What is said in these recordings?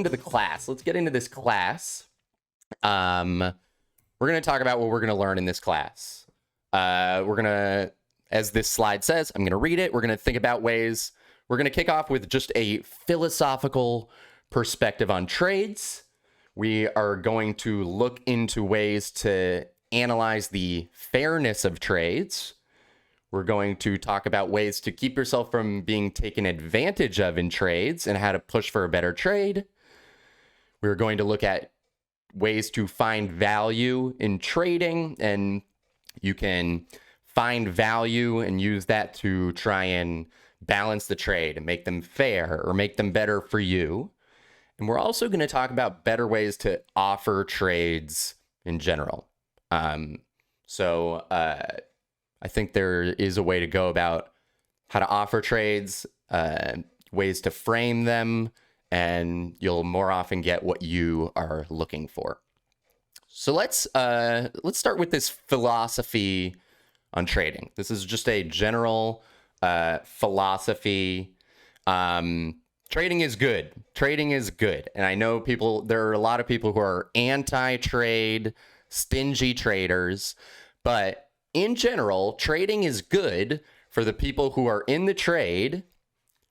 into the class. Let's get into this class. We're going to talk about what we're going to learn in this class. We're going to, as this slide says, I'm going to read it. We're going to think about ways. We're going to kick off with just a philosophical perspective on trades. We are going to look into ways to analyze the fairness of trades. We're going to talk about ways to keep yourself from being taken advantage of in trades and how to push for a better trade. We're going to look at ways to find value in trading, and you can find value and use that to try and balance the trade and make them fair or make them better for you. And we're also going to talk about better ways to offer trades in general. I think there is a way to go about how to offer trades, ways to frame them, and you'll more often get what you are looking for. So let's start with this philosophy on trading. This is just a general philosophy. Trading is good. Trading is good. And I know there are a lot of people who are anti-trade, stingy traders, but in general, trading is good for the people who are in the trade.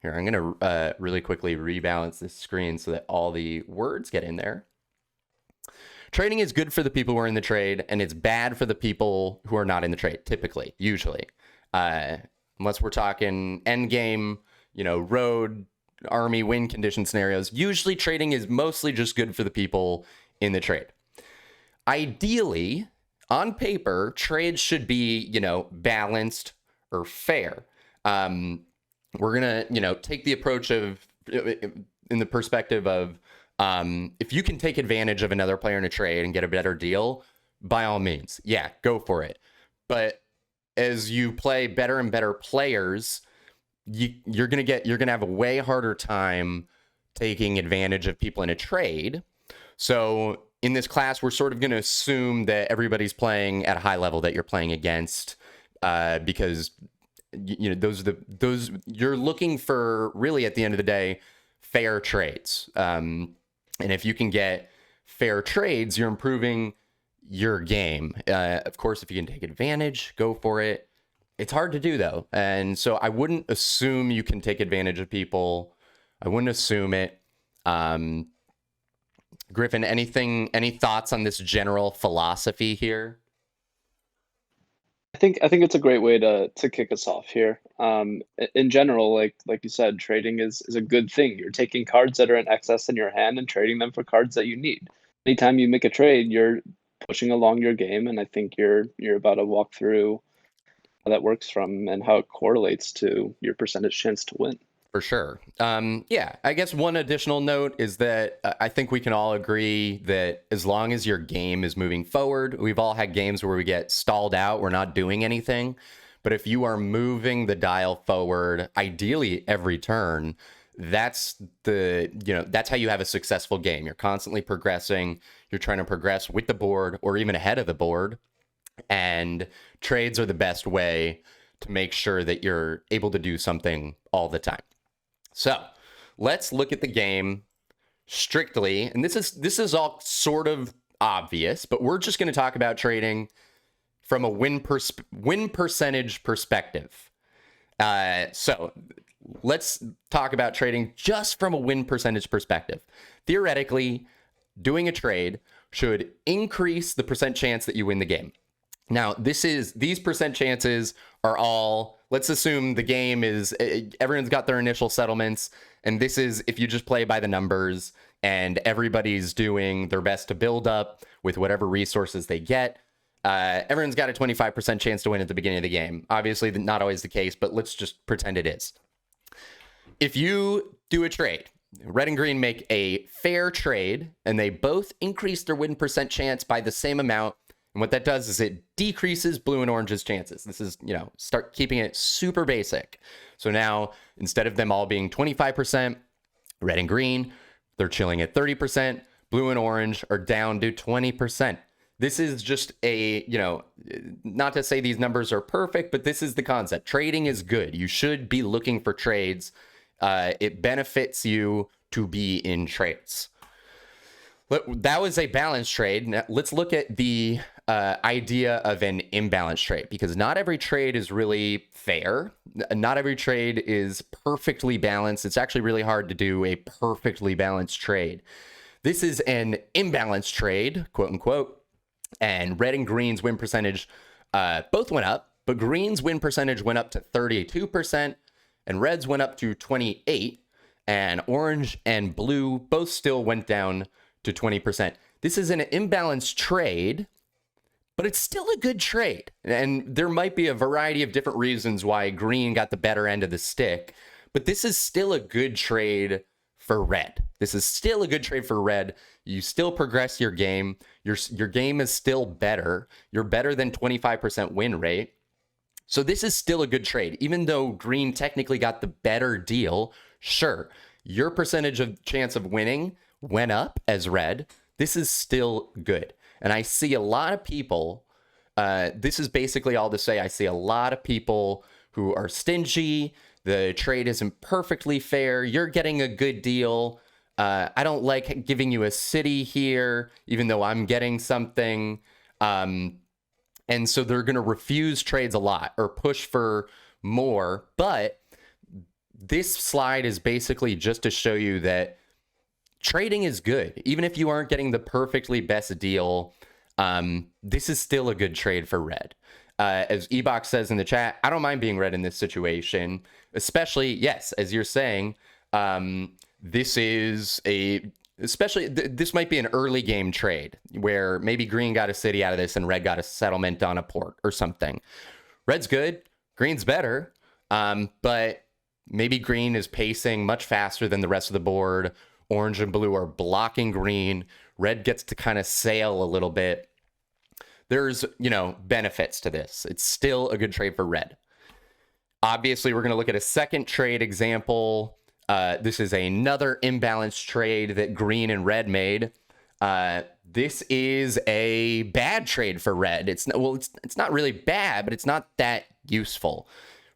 Here, I'm going to really quickly rebalance this screen so that all the words get in there. Trading is good for the people who are in the trade, and it's bad for the people who are not in the trade, typically, usually. Unless we're talking endgame, road, army, win condition scenarios. Usually trading is mostly just good for the people in the trade. Ideally, on paper, trades should be, balanced or fair. We're going to, take the approach of, in the perspective of, if you can take advantage of another player in a trade and get a better deal, by all means, yeah, go for it. But as you play better and better players, you're going to have a way harder time taking advantage of people in a trade. So in this class, we're sort of going to assume that everybody's playing at a high level that you're playing against, because those you're looking for, really at the end of the day, fair trades. And if you can get fair trades, you're improving your game. Of course, if you can take advantage, go for it. It's hard to do, though. And so I wouldn't assume you can take advantage of people. I wouldn't assume it. Griffin, any thoughts on this general philosophy here? I think it's a great way to kick us off here. In general, like you said, trading is a good thing. You're taking cards that are in excess in your hand and trading them for cards that you need. Anytime you make a trade, you're pushing along your game, and I think you're about to walk through how that works from and how it correlates to your percentage chance to win. For sure. Yeah, I guess one additional note is that I think we can all agree that as long as your game is moving forward, we've all had games where we get stalled out, we're not doing anything. But if you are moving the dial forward, ideally every turn, that's how you have a successful game. You're constantly progressing. You're trying to progress with the board or even ahead of the board. And trades are the best way to make sure that you're able to do something all the time. So let's look at the game strictly. And this is all sort of obvious, but we're just going to talk about trading from a win percentage perspective. So let's talk about trading just from a win percentage perspective. Theoretically, doing a trade should increase the percent chance that you win the game. Now, these percent chances are all, let's assume the game is, everyone's got their initial settlements, and this is if you just play by the numbers and everybody's doing their best to build up with whatever resources they get. Everyone's got a 25% chance to win at the beginning of the game. Obviously, not always the case, but let's just pretend it is. If you do a trade, red and green make a fair trade, and they both increase their win percent chance by the same amount. And what that does is it decreases blue and orange's chances. This is, start keeping it super basic. So now, instead of them all being 25%, red and green, they're chilling at 30%. Blue and orange are down to 20%. This is just a, not to say these numbers are perfect, but this is the concept. Trading is good. You should be looking for trades. It benefits you to be in trades. That was a balanced trade. Now, let's look at the idea of an imbalanced trade, because not every trade is really fair. Not every trade is perfectly balanced. It's actually really hard to do a perfectly balanced trade. This is an imbalanced trade, quote unquote, and red and green's win percentage both went up, but green's win percentage went up to 32%, and red's went up to 28%, and orange and blue both still went down to 20%. This is an imbalanced trade, but it's still a good trade. And there might be a variety of different reasons why green got the better end of the stick, but this is still a good trade for red. This is still a good trade for red. You still progress your game. Your game is still better. You're better than 25% win rate. So this is still a good trade. Even though green technically got the better deal, sure, your percentage of chance of winning went up as red. This is still good. And I see a lot of people, this is basically all to say, I see a lot of people who are stingy. The trade isn't perfectly fair. You're getting a good deal. I don't like giving you a city here, even though I'm getting something. And so they're going to refuse trades a lot or push for more. But this slide is basically just to show you that trading is good. Even if you aren't getting the perfectly best deal, this is still a good trade for red. As Ebox says in the chat, I don't mind being red in this situation, especially, yes, as you're saying, this might be an early game trade where maybe green got a city out of this and red got a settlement on a port or something. Red's good, green's better, but maybe green is pacing much faster than the rest of the board. Orange and blue are blocking green. Red gets to kind of sail a little bit. There's, benefits to this. It's still a good trade for red. Obviously, we're going to look at a second trade example. This is another imbalanced trade that green and red made. This is a bad trade for red. It's not really bad, but it's not that useful.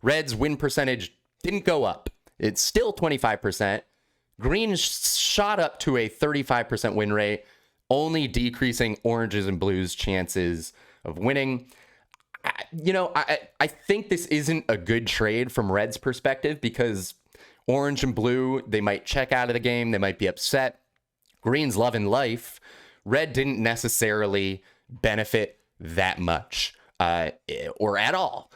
Red's win percentage didn't go up. It's still 25%. Green shot up to a 35% win rate, only decreasing oranges and blues' chances of winning. I think this isn't a good trade from red's perspective, because orange and blue, they might check out of the game. They might be upset. Green's loving life. Red didn't necessarily benefit that much or at all.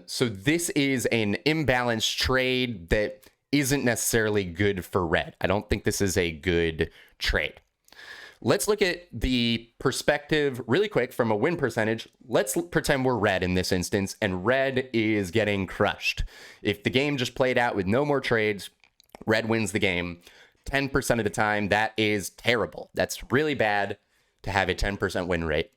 So this is an imbalanced trade that isn't necessarily good for red. I don't think this is a good trade. Let's look at the perspective really quick from a win percentage. Let's pretend we're red in this instance, and red is getting crushed. If the game just played out with no more trades, red wins the game 10% of the time. That is terrible. That's really bad to have a 10% win rate.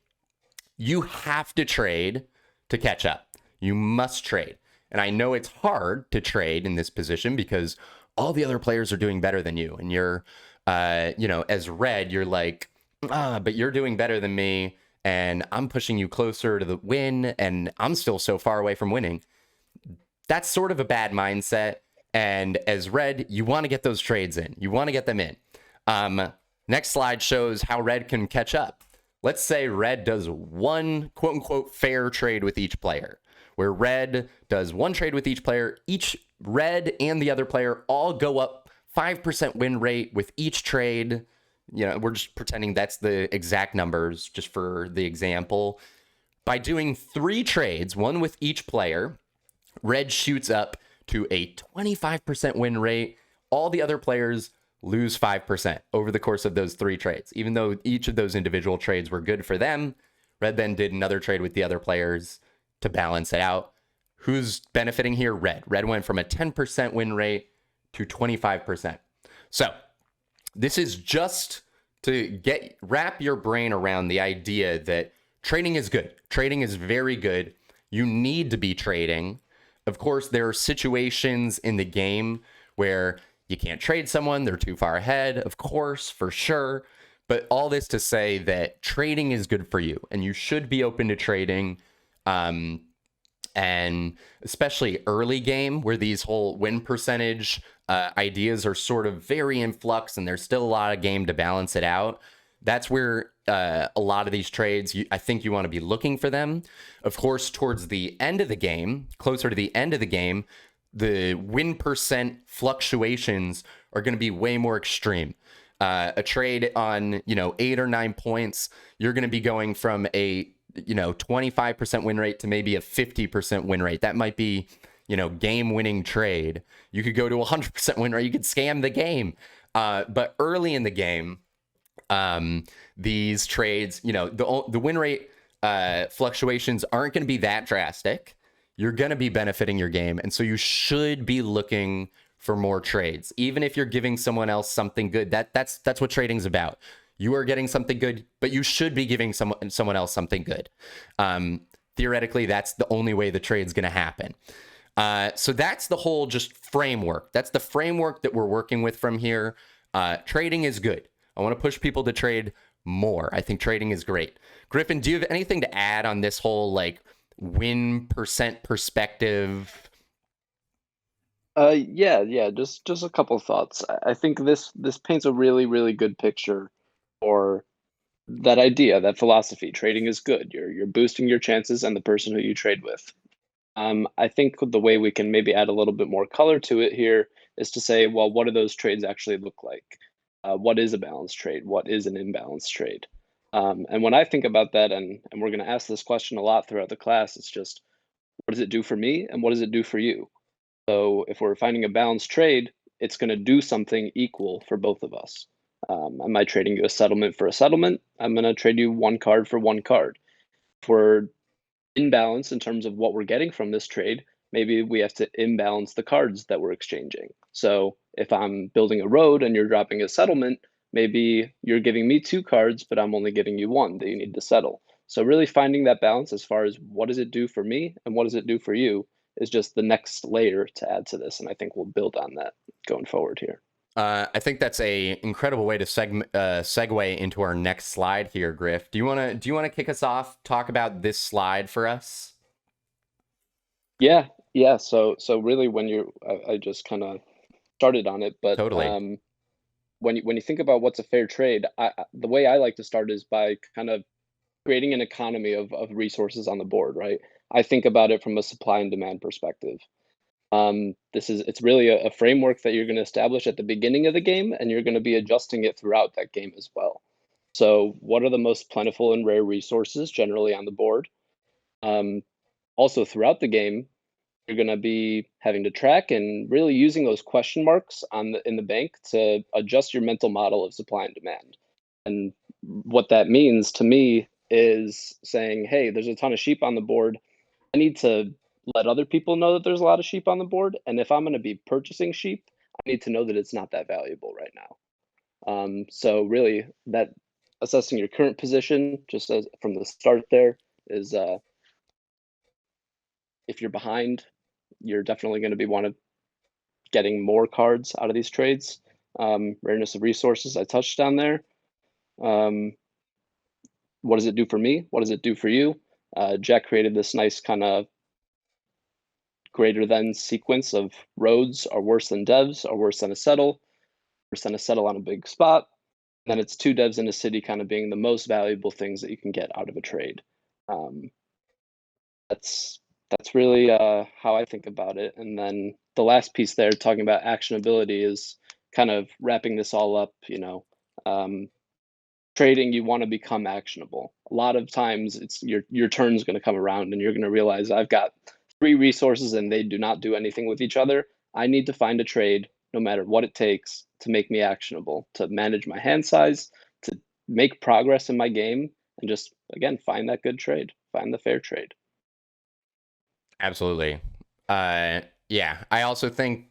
You have to trade to catch up. You must trade. And I know it's hard to trade in this position because all the other players are doing better than you. And you're, as red, you're like, but you're doing better than me. And I'm pushing you closer to the win. And I'm still so far away from winning. That's sort of a bad mindset. And as red, you want to get those trades in. You want to get them in. Next slide shows how red can catch up. Let's say red does one quote unquote fair trade with each player, where red does one trade with each player. Each red and the other player all go up 5% win rate with each trade. We're just pretending that's the exact numbers just for the example. By doing 3 trades, one with each player, red shoots up to a 25% win rate. All the other players lose 5% over the course of those 3 trades. Even though each of those individual trades were good for them, red then did another trade with the other players to balance it out. Who's benefiting here? Red. Red went from a 10% win rate to 25%. So this is just to wrap your brain around the idea that trading is good. Trading is very good. You need to be trading. Of course, there are situations in the game where you can't trade someone. They're too far ahead, of course, for sure. But all this to say that trading is good for you and you should be open to trading. And especially early game where these whole win percentage ideas are sort of very in flux and there's still a lot of game to balance it out. That's where a lot of these trades, I think you want to be looking for them. Of course, towards the end of the game, closer to the end of the game, the win percent fluctuations are going to be way more extreme. A trade on 8 or 9 points, you're going to be going from a 25% win rate to maybe a 50% win rate. That might be game winning trade. You could go to 100% win rate. You could scam the game. But early in the game, these trades, the win rate fluctuations aren't going to be that drastic. You're going to be benefiting your game, and so you should be looking for more trades, even if you're giving someone else something good. That's what trading's about. You are getting something good, but you should be giving someone else something good. Theoretically, that's the only way the trade's going to happen. So that's the whole just framework. That's the framework that we're working with from here. Trading is good. I want to push people to trade more. I think trading is great. Griffin, do you have anything to add on this whole win percent perspective? Yeah. Just a couple thoughts. I think this paints a really, really good picture for that idea, that philosophy. Trading is good. You're boosting your chances and the person who you trade with. I think the way we can maybe add a little bit more color to it here is to say, well, what do those trades actually look like? What is a balanced trade? What is an imbalanced trade? And when I think about that, and we're going to ask this question a lot throughout the class, it's just, what does it do for me and what does it do for you? So if we're finding a balanced trade, it's going to do something equal for both of us. Am I trading you a settlement for a settlement? I'm going to trade you one card for one card. If we're in balance in terms of what we're getting from this trade, maybe we have to imbalance the cards that we're exchanging. So if I'm building a road and you're dropping a settlement, maybe you're giving me 2 cards, but I'm only giving you 1 that you need to settle. So really finding that balance as far as what does it do for me and what does it do for you is just the next layer to add to this. And I think we'll build on that going forward here. I think that's a incredible way to segue into our next slide here, Griff. Do you want to kick us off? Talk about this slide for us. Yeah. So really, when I just kind of started on it, but Totally. when you think about what's a fair trade, the way I like to start is by kind of creating an economy of resources on the board, right? I think about it from a supply and demand perspective. It's really a framework that you're going to establish at the beginning of the game, and you're going to be adjusting it throughout that game as well. So, what are the most plentiful and rare resources generally on the board? Um, Also, throughout the game, you're going to be having to track and really using those question marks in the bank to adjust your mental model of supply and demand. And what that means to me is saying, hey, there's a ton of sheep on the board. I need to let other people know that there's a lot of sheep on the board. And if I'm going to be purchasing sheep, I need to know that it's not that valuable right now. So really, that assessing your current position, just as from the start there, is if you're behind, you're definitely going to be getting more cards out of these trades. Rareness of resources, I touched on there. What does it do for me? What does it do for you? Jack created this nice kind of greater than sequence of roads are worse than devs, are worse than a settle, worse than a settle on a big spot. And then it's 2 devs in a city kind of being the most valuable things that you can get out of a trade. Um, that's really how I think about it. And then the last piece there, talking about actionability, is kind of wrapping this all up. Trading, you want to become actionable. A lot of times, it's your turn is going to come around, and you're going to realize I've got 3 resources, and they do not do anything with each other. I need to find a trade, no matter what it takes, to make me actionable, to manage my hand size, to make progress in my game, and just again find that good trade, find the fair trade. Absolutely. Yeah, I also think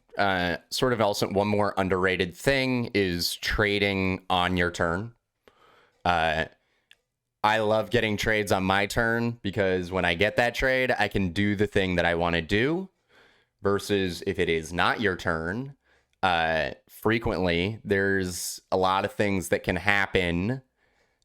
sort of also one more underrated thing is trading on your turn. I love getting trades on my turn because when I get that trade, I can do the thing that I want to do. Versus if it is not your turn, frequently there's a lot of things that can happen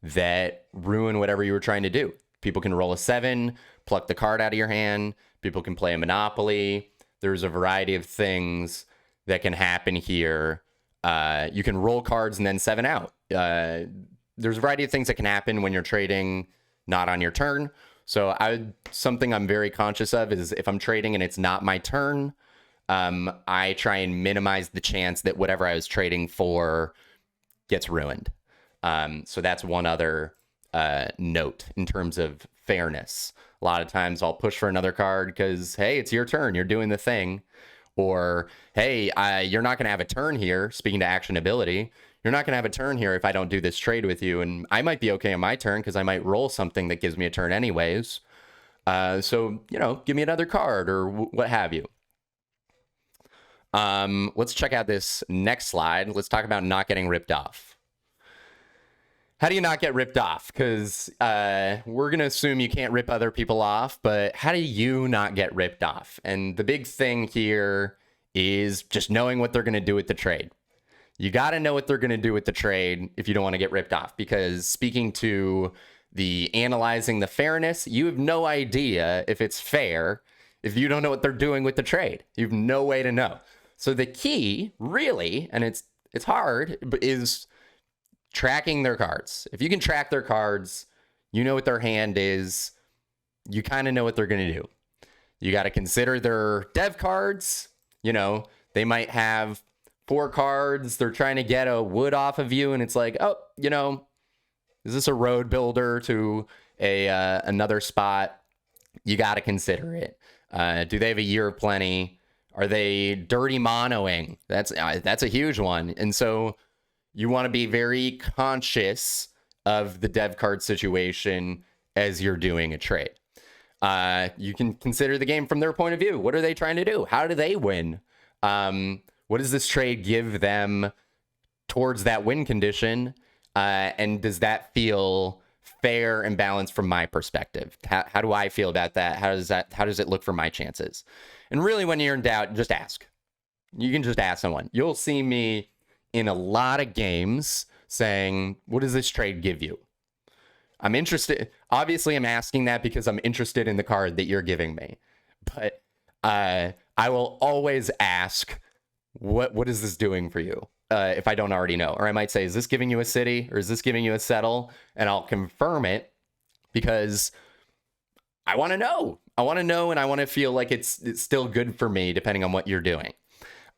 that ruin whatever you were trying to do. People can roll a 7, pluck the card out of your hand. People can play a Monopoly. There's a variety of things that can happen here. You can roll cards and then 7 out. there's a variety of things that can happen when you're trading not on your turn. So something I'm very conscious of is if I'm trading and it's not my turn, I try and minimize the chance that whatever I was trading for gets ruined. So that's one other note in terms of fairness. A lot of times I'll push for another card because, hey, it's your turn. You're doing the thing. Or, hey, you're not going to have a turn here. Speaking to actionability, you're not going to have a turn here if I don't do this trade with you. And I might be okay on my turn because I might roll something that gives me a turn anyways. So, give me another card or what have you. Let's check out this next slide. Let's talk about not getting ripped off. How do you not get ripped off? Because we're going to assume you can't rip other people off, but how do you not get ripped off? And the big thing here is just knowing what they're going to do with the trade. You got to know what they're going to do with the trade if you don't want to get ripped off, because speaking to the analyzing the fairness, you have no idea if it's fair if you don't know what they're doing with the trade. You have no way to know. So the key, really, and it's hard, but is tracking their cards. If you can track their cards, you know what their hand is, you kind of know what they're going to do. You got to consider their dev cards. They might have 4 cards. They're trying to get a wood off of you, and it's like, oh, is this a road builder to another spot? You got to consider it. Do they have a year of plenty? Are they dirty monoing? That's a huge one. And so you want to be very conscious of the dev card situation as you're doing a trade. You can consider the game from their point of view. What are they trying to do? How do they win? What does this trade give them towards that win condition? And does that feel fair and balanced from my perspective? How do I feel about that? How does it look for my chances? And really, when you're in doubt, just ask. You can just ask someone. You'll see me in a lot of games saying, what does this trade give you? I'm interested. Obviously, I'm asking that because I'm interested in the card that you're giving me. But I will always ask, what is this doing for you? If I don't already know. Or I might say, is this giving you a city? Or is this giving you a settle? And I'll confirm it because I want to know. I want to know, and I want to feel like it's still good for me, depending on what you're doing.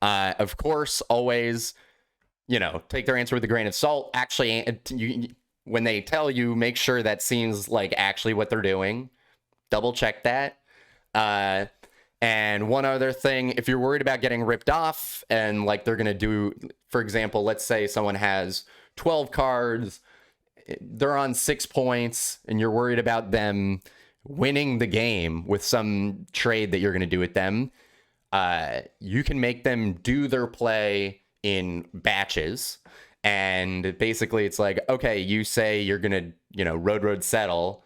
Of course, always, take their answer with a grain of salt. Actually, when they tell you, make sure that seems like actually what they're doing. Double check that. And one other thing, if you're worried about getting ripped off and like they're going to do, for example, let's say someone has 12 cards, they're on 6 points, and you're worried about them winning the game with some trade that you're going to do with them, you can make them do their play in batches. And basically it's like, okay, you say you're going to, road settle.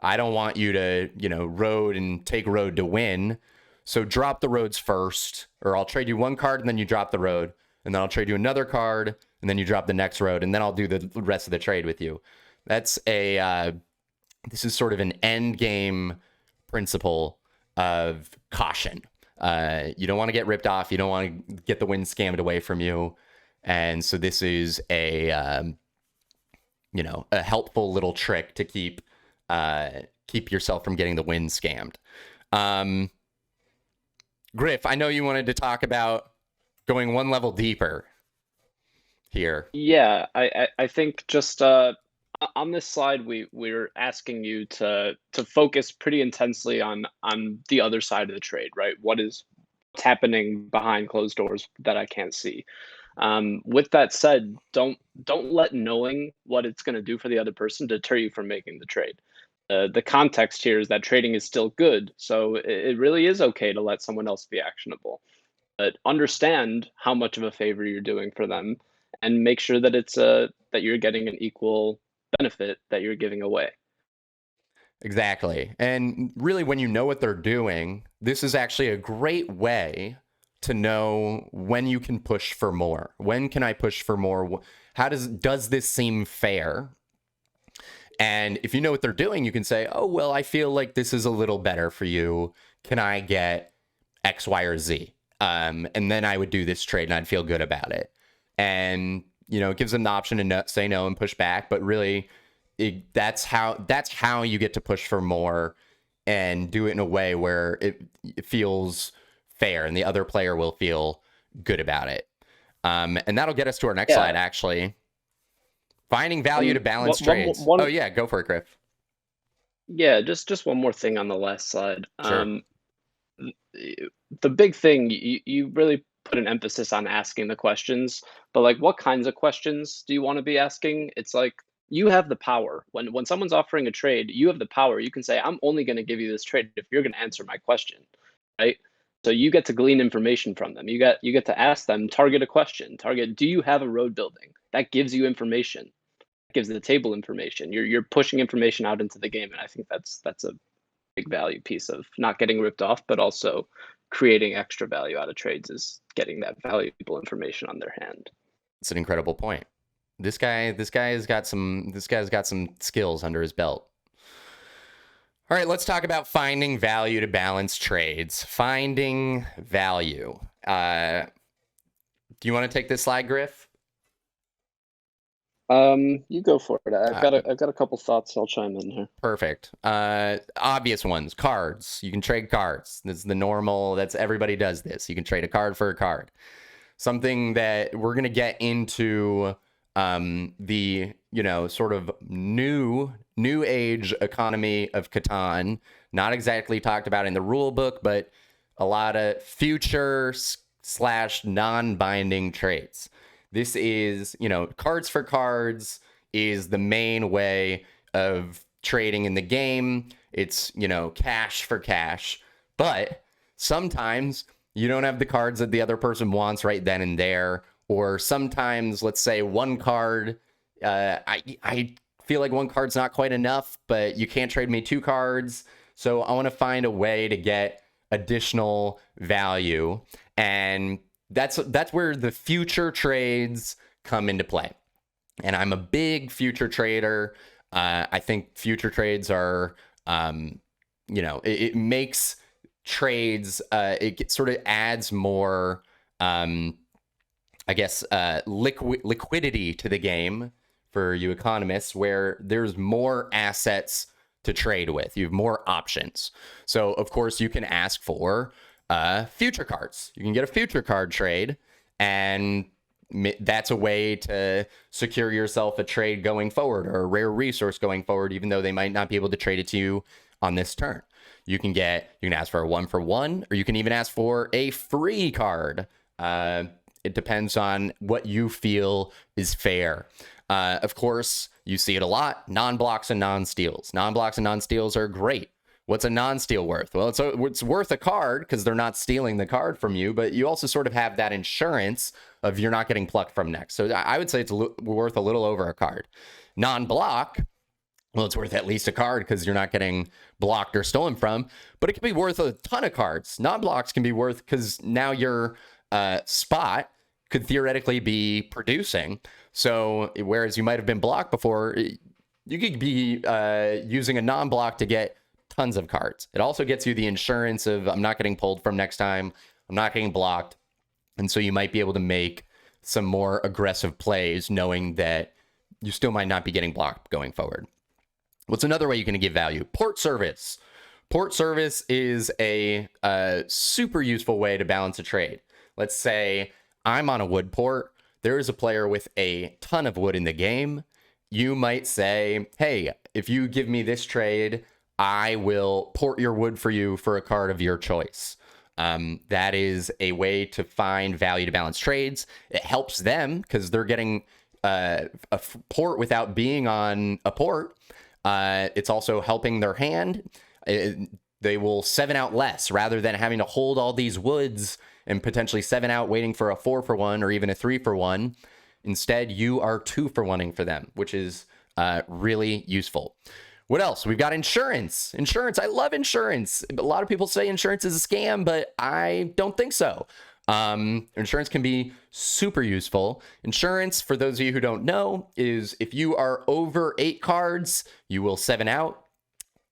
I don't want you to, road and take road to win. So drop the roads first, or I'll trade you one card and then you drop the road, and then I'll trade you another card and then you drop the next road, and then I'll do the rest of the trade with you. That's this is sort of an end game principle of caution. You don't want to get ripped off. You don't want to get the win scammed away from you. And so this is a helpful little trick to keep yourself from getting the win scammed. Griff, I know you wanted to talk about going one level deeper here. Yeah, I think just on this slide we're asking you to focus pretty intensely on the other side of the trade, right? What's happening behind closed doors that I can't see. With that said, don't let knowing what it's going to do for the other person deter you from making the trade. The context here is that trading is still good, so it really is okay to let someone else be actionable. But understand how much of a favor you're doing for them, and make sure that it's that you're getting an equal benefit that you're giving away. Exactly. And really, when you know what they're doing, this is actually a great way to know when you can push for more. When can I push for more? How does this seem fair? And if you know what they're doing, you can say, oh, well, I feel like this is a little better for you. Can I get X, Y, or Z? And then I would do this trade and I'd feel good about it. And it gives them the option to say no and push back, but really that's how you get to push for more and do it in a way where it feels fair and the other player will feel good about it. And that'll get us to our next slide, actually. Finding value to balance trades. Oh, yeah, go for it, Griff. Yeah, just one more thing on the last slide. Sure. The big thing, you really put an emphasis on asking the questions, but like what kinds of questions do you want to be asking? It's like you have the power. When someone's offering a trade, you have the power. You can say, I'm only going to give you this trade if you're going to answer my question, right? So you get to glean information from them. You get to ask them, target a question. Target, do you have a road building? That gives you information. That gives the table information. You're pushing information out into the game, and I think that's a big value piece of not getting ripped off, but also creating extra value out of trades is getting that valuable information on their hand. It's an incredible point. This guy's got some skills under his belt. All right, let's talk about finding value to balance trades. Finding value. Do you want to take this slide, Griff? You go for it. I've got a couple thoughts. I'll chime in here. Perfect. Obvious ones. Cards. You can trade cards. This is the normal. Everybody does this. You can trade a card for a card. Something that we're gonna get into the sort of new age economy of Catan. Not exactly talked about in the rule book, but a lot of future / non-binding trades. This is, cards for cards is the main way of trading in the game. It's, cash for cash. But sometimes you don't have the cards that the other person wants right then and there. Or sometimes, let's say one card, I feel like one card's not quite enough, but you can't trade me 2 cards. So I want to find a way to get additional value. And that's where the future trades come into play. And I'm a big future trader. I think future trades are, it makes trades, it sort of adds more, liquidity to the game for you economists, where there's more assets to trade with. You have more options. So, of course, you can ask for future cards. You can get a future card trade, and that's a way to secure yourself a trade going forward, or a rare resource going forward, even though they might not be able to trade it to you on this turn. You can ask for a 1-for-1, or you can even ask for a free card. It depends on what you feel is fair. Of course, you see it a lot. Non-blocks and non-steals. Non-blocks and non-steals are great. What's a non-steal worth? Well, it's worth a card because they're not stealing the card from you, but you also sort of have that insurance of you're not getting plucked from next. So I would say it's worth a little over a card. Non-block, well, it's worth at least a card because you're not getting blocked or stolen from, but it can be worth a ton of cards. Non-blocks can be worth because now your spot could theoretically be producing. So whereas you might have been blocked before, you could be using a non-block to get tons of cards. It also gets you the insurance of I'm not getting pulled from next time, I'm not getting blocked. And so you might be able to make some more aggressive plays knowing that you still might not be getting blocked going forward. What's another way you can give value? Port service. Port service is a super useful way to balance a trade. Let's say I'm on a wood port. There is a player with a ton of wood in the game. You might say, hey, if you give me this trade, I will port your wood for you for a card of your choice. That is a way to find value to balance trades. It helps them because they're getting a port without being on a port. It's also helping their hand. They will 7 out less rather than having to hold all these woods and potentially 7 out waiting for a 4-for-1 or even a 3-for-1. Instead, you are 2-for-1ing for them, which is really useful. What else? We've got insurance. Insurance. I love insurance. A lot of people say insurance is a scam, but I don't think so. Insurance can be super useful. Insurance, for those of you who don't know, is if you are over 8 cards, you will 7 out.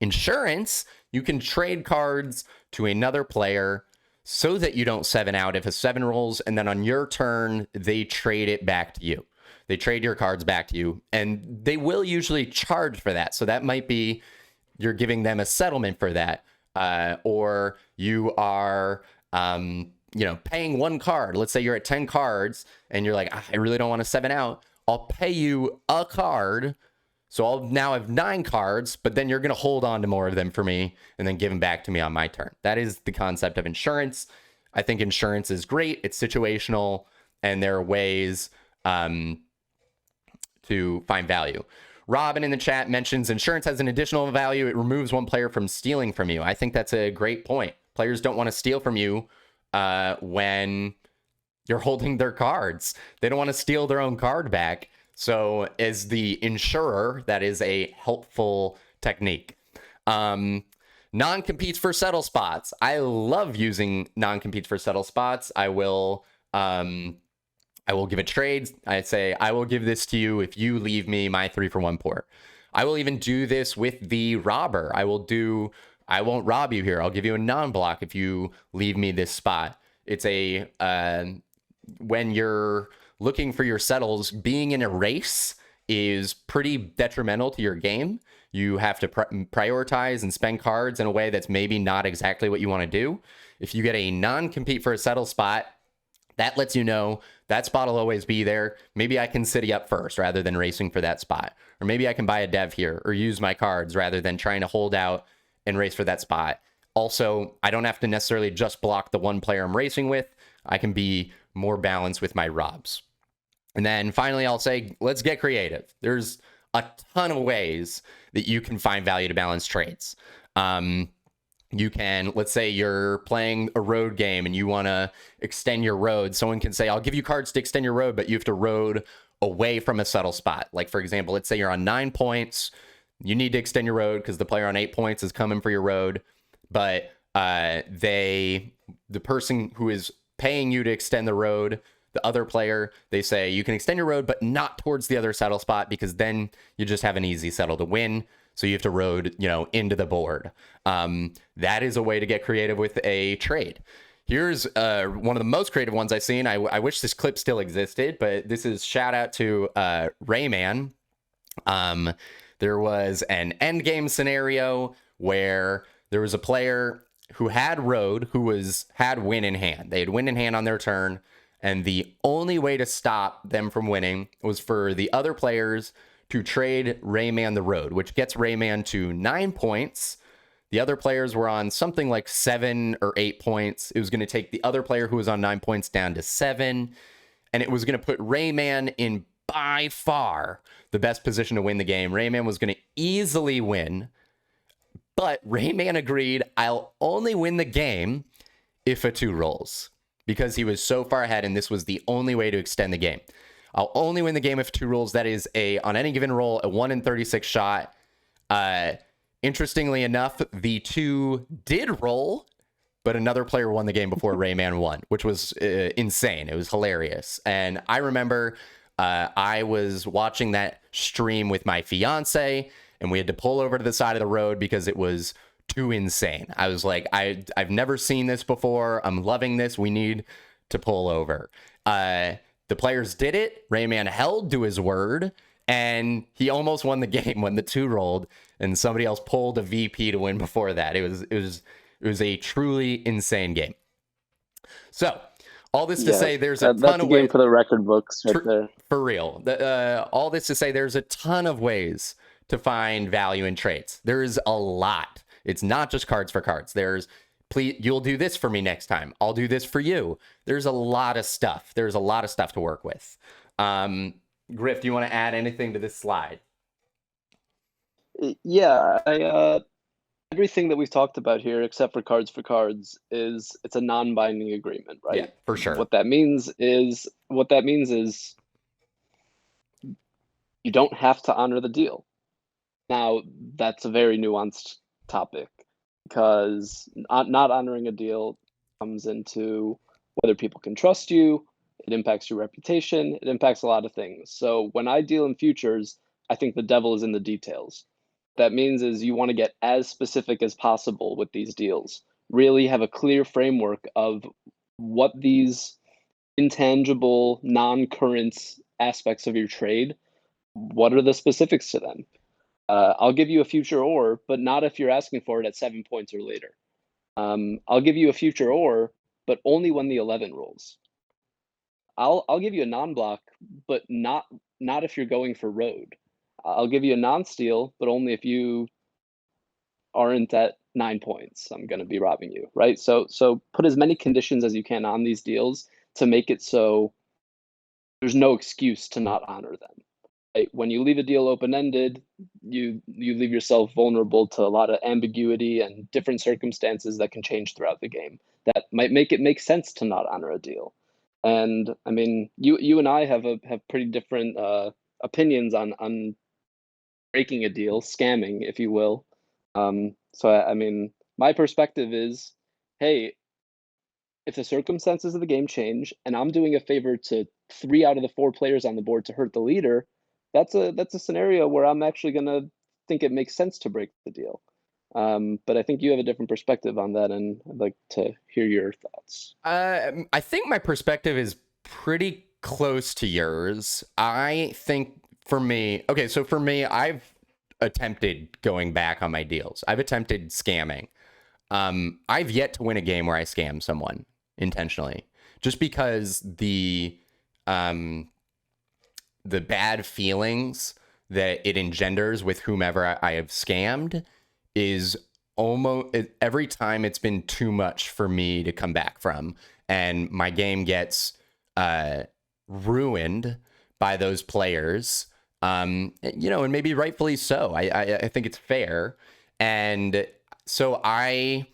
Insurance, you can trade cards to another player so that you don't 7 out if a 7 rolls, and then on your turn, they trade it back to you. They trade your cards back to you, and they will usually charge for that. So that might be you're giving them a settlement for that, or you are, paying one card. Let's say you're at 10 cards, and you're like, I really don't want to 7 out. I'll pay you a card. So I'll now have 9 cards, but then you're going to hold on to more of them for me and then give them back to me on my turn. That is the concept of insurance. I think insurance is great. It's situational, and there are ways to find value. Robin in the chat mentions insurance has an additional value. It removes one player from stealing from you. I think that's a great point. Players don't want to steal from you when you're holding their cards. They don't want to steal their own card back. So as the insurer, that is a helpful technique. Non-competes for settle spots. I love using non-competes for settle spots. I will give a trade. I say, I will give this to you if you leave me my 3-for-1 port. I will even do this with the robber. I won't rob you here. I'll give you a non-block if you leave me this spot. It's when you're looking for your settles, being in a race is pretty detrimental to your game. You have to prioritize and spend cards in a way that's maybe not exactly what you want to do. If you get a non-compete for a settle spot, that lets you know that spot will always be there. Maybe I can city up first rather than racing for that spot. Or maybe I can buy a dev here or use my cards rather than trying to hold out and race for that spot. Also, I don't have to necessarily just block the one player I'm racing with. I can be more balanced with my robs. And then finally, I'll say, let's get creative. There's a ton of ways that you can find value to balance trades. You can, let's say you're playing a road game and you want to extend your road. Someone can say, I'll give you cards to extend your road, but you have to road away from a settle spot. Like, for example, let's say you're on 9 points. You need to extend your road because the player on 8 points is coming for your road. But the person who is paying you to extend the road, the other player, they say you can extend your road, but not towards the other settle spot because then you just have an easy settle to win. So you have to road, into the board. That is a way to get creative with a trade. Here's one of the most creative ones I've seen. I wish this clip still existed, but this is shout out to Rayman. There was an end game scenario where there was a player who had road, had win in hand. They had win in hand on their turn, and the only way to stop them from winning was for the other players to trade Rayman the road, which gets Rayman to 9 points. The other players were on something like 7 or 8 points. It was going to take the other player who was on 9 points down to 7, and it was going to put Rayman in by far the best position to win the game. Rayman was going to easily win, but Rayman agreed, I'll only win the game if a 2 rolls, because he was so far ahead, and this was the only way to extend the game. I'll only win the game if 2 rolls. That is on any given roll, a 1 in 36 shot. Interestingly enough, the 2 did roll, but another player won the game before Rayman won, which was insane. It was hilarious. And I remember I was watching that stream with my fiance, and we had to pull over to the side of the road because it was too insane. I was like, I've never seen this before. I'm loving this. We need to pull over. The players did it. Rayman held to his word, and he almost won the game when the 2 rolled, and somebody else pulled a VP to win before that. It was a truly insane game. So, all this to say, there's a ton of ways. That's a game for the record books right there. For real. All this to say, there's a ton of ways to find value in trades. There's a lot. It's not just cards for cards. Please, you'll do this for me next time. I'll do this for you. There's a lot of stuff. There's a lot of stuff to work with. Griff, do you want to add anything to this slide? Yeah, everything that we've talked about here, except for cards, it's a non-binding agreement, right? Yeah, for sure. What that means is you don't have to honor the deal. Now, that's a very nuanced topic, because not honoring a deal comes into whether people can trust you. It impacts your reputation. It impacts a lot of things. So when I deal in futures, I think the devil is in the details. That means is you want to get as specific as possible with these deals. Really have a clear framework of what these intangible, non-current aspects of your trade, what are the specifics to them? I'll give you a future or, but not if you're asking for it at 7 points or later. I'll give you a future or, but only when the 11 rolls. I'll give you a non-block, but not if you're going for road. I'll give you a non-steal, but only if you aren't at 9 points. I'm going to be robbing you, right? So put as many conditions as you can on these deals to make it so there's no excuse to not honor them. Right? When you leave a deal open-ended, you leave yourself vulnerable to a lot of ambiguity and different circumstances that can change throughout the game. That might make it make sense to not honor a deal. And I mean, you and I have pretty different opinions on breaking a deal, scamming, if you will. So I mean, my perspective is, hey, if the circumstances of the game change and I'm doing a favor to 3 out of the 4 players on the board to hurt the leader, that's a scenario where I'm actually gonna think it makes sense to break the deal. But I think you have a different perspective on that, and I'd like to hear your thoughts. I think my perspective is pretty close to yours. I think for me, okay, so for me, I've attempted going back on my deals. I've attempted scamming. I've yet to win a game where I scam someone intentionally, just because the bad feelings that it engenders with whomever I have scammed is almost every time it's been too much for me to come back from, and my game gets ruined by those players. And maybe rightfully so. I think it's fair, and so I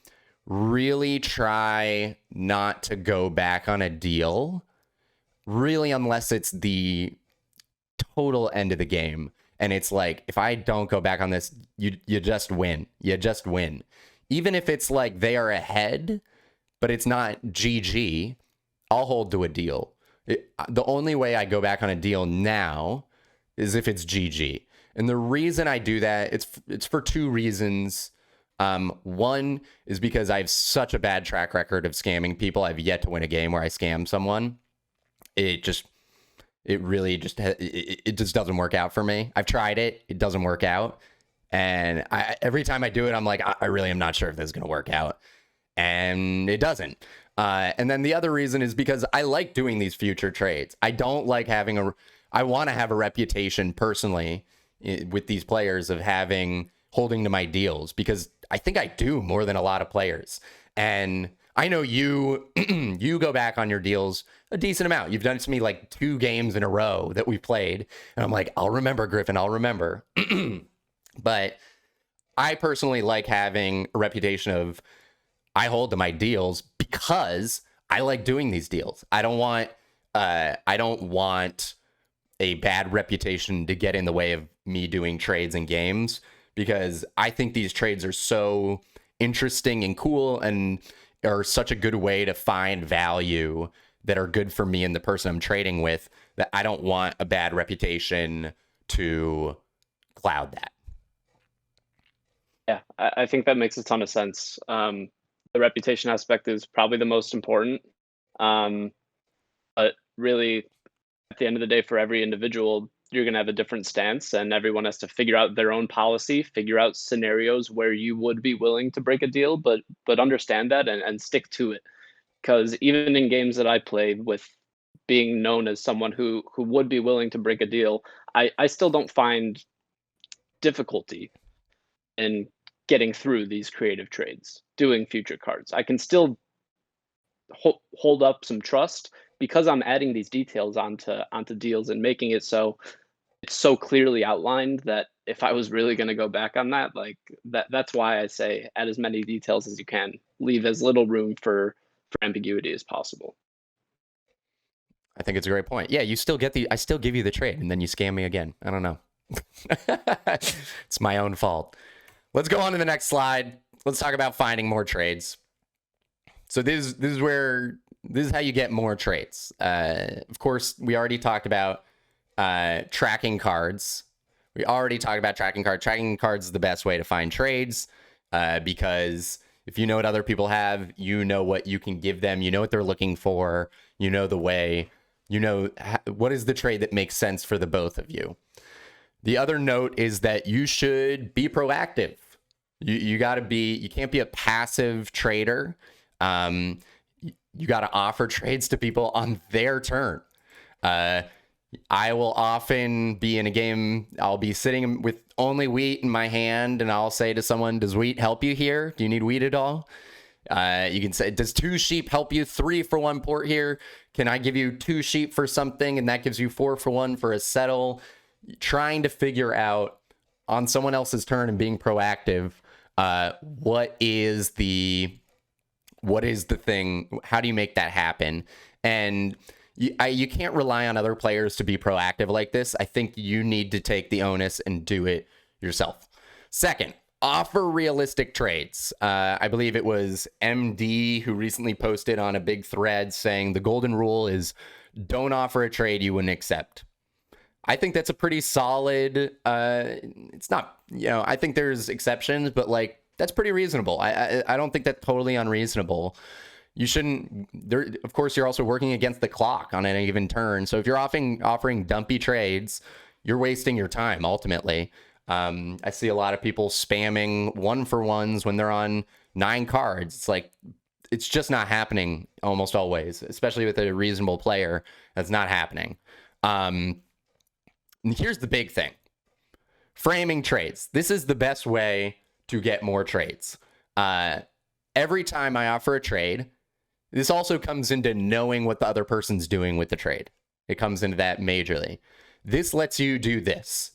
really try not to go back on a deal, really, unless it's the total end of the game. And it's like, if I don't go back on this, you just win. You just win. Even if it's like they are ahead, but it's not GG, I'll hold to a deal. The only way I go back on a deal now is if it's GG. And the reason I do that, it's for 2 reasons. One is because I have such a bad track record of scamming people. I've yet to win a game where I scam someone. It really just doesn't work out for me. I've tried it. It doesn't work out. And every time I do it, I'm like, I really am not sure if this is going to work out. And it doesn't. And then the other reason is because I like doing these future trades. I don't like I want to have a reputation personally with these players of holding to my deals, because I think I do more than a lot of players. And I know you go back on your deals a decent amount. You've done it to me like 2 games in a row that we played. And I'm like, I'll remember, Griffin, I'll remember. But I personally like having a reputation of I hold to my deals because I like doing these deals. I don't want a bad reputation to get in the way of me doing trades and games, because I think these trades are so interesting and cool and are such a good way to find value that are good for me and the person I'm trading with, that I don't want a bad reputation to cloud that. Yeah, I think that makes a ton of sense. The reputation aspect is probably the most important. But really, at the end of the day, for every individual, you're going to have a different stance, and everyone has to figure out their own policy, figure out scenarios where you would be willing to break a deal, but understand that and stick to it. Because even in games that I played with being known as someone who would be willing to break a deal, I still don't find difficulty in getting through these creative trades, doing future cards. I can still hold up some trust because I'm adding these details onto deals and making it so it's so clearly outlined that if I was really going to go back on that, like that's why I say add as many details as you can, leave as little room for ambiguity as possible. I think it's a great point. Yeah, I still give you the trade and then you scam me again. I don't know. It's my own fault. Let's go on to the next slide. Let's talk about finding more trades. So this is how you get more trades. Of course, we already talked about tracking cards. Tracking cards is the best way to find trades, because if you know what other people have, you know what you can give them, you know what they're looking for, you know the way You know, what is the trade that makes sense for the both of you? The other note is that you should be proactive. You got to be, you can't be a passive trader. Um, you got to offer trades to people on their turn. Uh, I will often be in a game, I'll be sitting with only wheat in my hand, and I'll say to someone, does wheat help you here? Do you need wheat at all? You can say, does 2 sheep help you? 3 for 1 port here. Can I give you 2 sheep for something? And that gives you 4 for 1 for a settle. Trying to figure out on someone else's turn and being proactive, what is the thing? How do you make that happen? And you can't rely on other players to be proactive like this. I think you need to take the onus and do it yourself. Second, offer realistic trades. I believe it was MD who recently posted on a big thread saying the golden rule is don't offer a trade you wouldn't accept. I think that's a pretty solid, it's not, I think there's exceptions, but like, that's pretty reasonable. I don't think that's totally unreasonable. You shouldn't, there, of course, you're also working against the clock on any given turn. So if you're offering dumpy trades, you're wasting your time ultimately. I see a lot of people spamming 1-for-1s when they're on 9 cards. It's like, it's just not happening almost always, especially with a reasonable player. That's not happening. And here's the big thing. Framing trades. This is the best way to get more trades. Every time I offer a trade, this also comes into knowing what the other person's doing with the trade. It comes into that majorly. This lets you do this.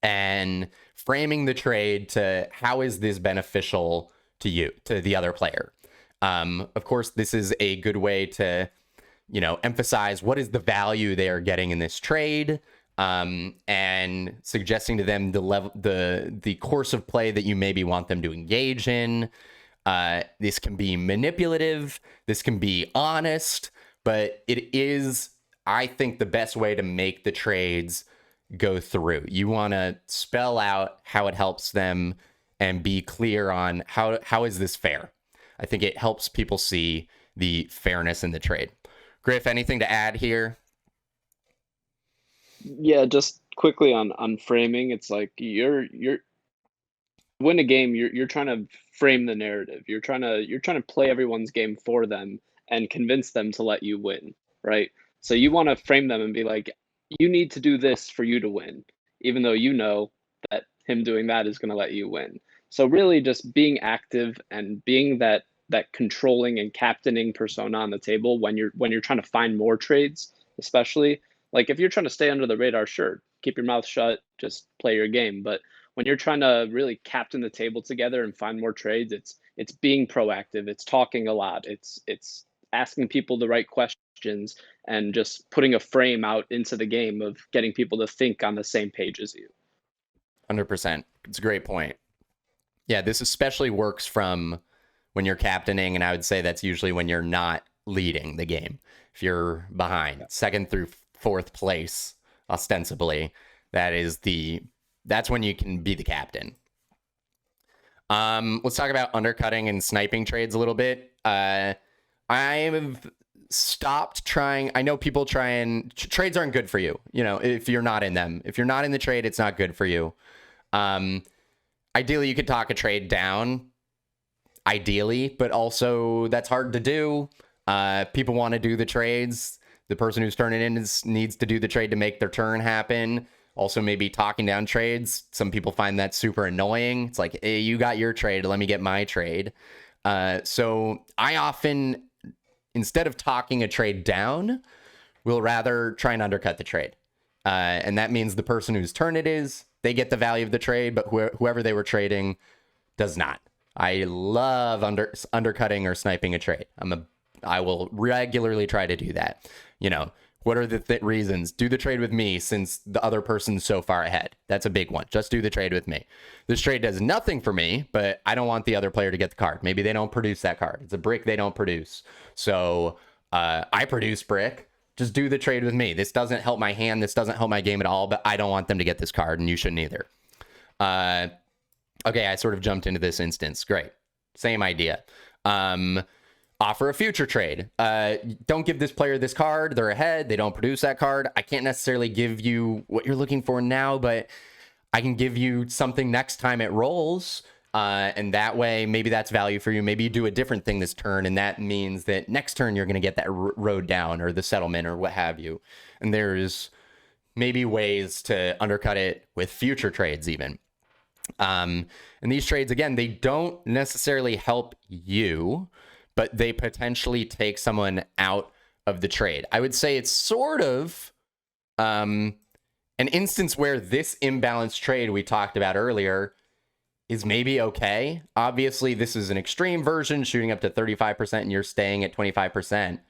And framing the trade to how is this beneficial to you, to the other player. Of course, this is a good way to, emphasize what is the value they are getting in this trade. And suggesting to them the course of play that you maybe want them to engage in. This can be manipulative, this can be honest, but it is, I think, the best way to make the trades go through. You want to spell out how it helps them and be clear on how is this fair. I think it helps people see the fairness in the trade. Griff, anything to add here? Yeah, just quickly on framing, it's like you're win a game, you're trying to frame the narrative. You're trying to play everyone's game for them and convince them to let you win, right? So you want to frame them and be like, you need to do this for you to win, even though you know that him doing that is going to let you win. So really just being active and being that controlling and captaining persona on the table when you're trying to find more trades, especially like if you're trying to stay under the radar, sure, keep your mouth shut, just play your game. But when you're trying to really captain the table together and find more trades, it's being proactive, it's talking a lot, it's asking people the right questions and just putting a frame out into the game of getting people to think on the same page as you. 100%. It's a great point. Yeah, this especially works from when you're captaining, and I would say that's usually when you're not leading the game. If you're behind, second through 4th place, ostensibly, that's when you can be the captain. Let's talk about undercutting and sniping trades a little bit. I've stopped trying. I know people try and trades aren't good for you. If you're not in them, if you're not in the trade, it's not good for you. Ideally, you could talk a trade down. Ideally, but also that's hard to do. People want to do the trades. The person who's turning in needs to do the trade to make their turn happen. Also, maybe talking down trades. Some people find that super annoying. It's like, hey, you got your trade, let me get my trade. So I often, instead of talking a trade down, will rather try and undercut the trade. And that means the person whose turn it is, they get the value of the trade, but whoever they were trading does not. I love undercutting or sniping a trade. I will regularly try to do that. What are the reasons? Do the trade with me since the other person's so far ahead. That's a big one. Just do the trade with me. This trade does nothing for me, but I don't want the other player to get the card. Maybe they don't produce that card. It's a brick they don't produce. So I produce brick. Just do the trade with me. This doesn't help my hand. This doesn't help my game at all, but I don't want them to get this card, and you shouldn't either. Okay, I sort of jumped into this instance. Great. Same idea. offer a future trade. Don't give this player this card. They're ahead. They don't produce that card. I can't necessarily give you what you're looking for now, but I can give you something next time it rolls. And that way, maybe that's value for you. Maybe you do a different thing this turn, and that means that next turn you're going to get that road down or the settlement or what have you. And there's maybe ways to undercut it with future trades even. And these trades, again, they don't necessarily help you, but they potentially take someone out of the trade. I would say it's sort of an instance where this imbalanced trade we talked about earlier is maybe okay. Obviously, this is an extreme version, shooting up to 35%, and you're staying at 25%.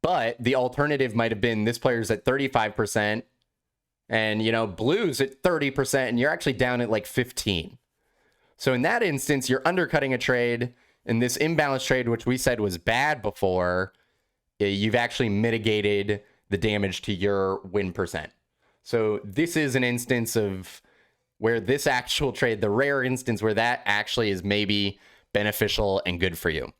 But the alternative might have been this player's at 35%, and, blue's at 30%, and you're actually down at like 15. So in that instance, you're undercutting a trade. In this imbalanced trade, which we said was bad before, you've actually mitigated the damage to your win percent. So this is an instance of where this actual trade, the rare instance where that actually is maybe beneficial and good for you.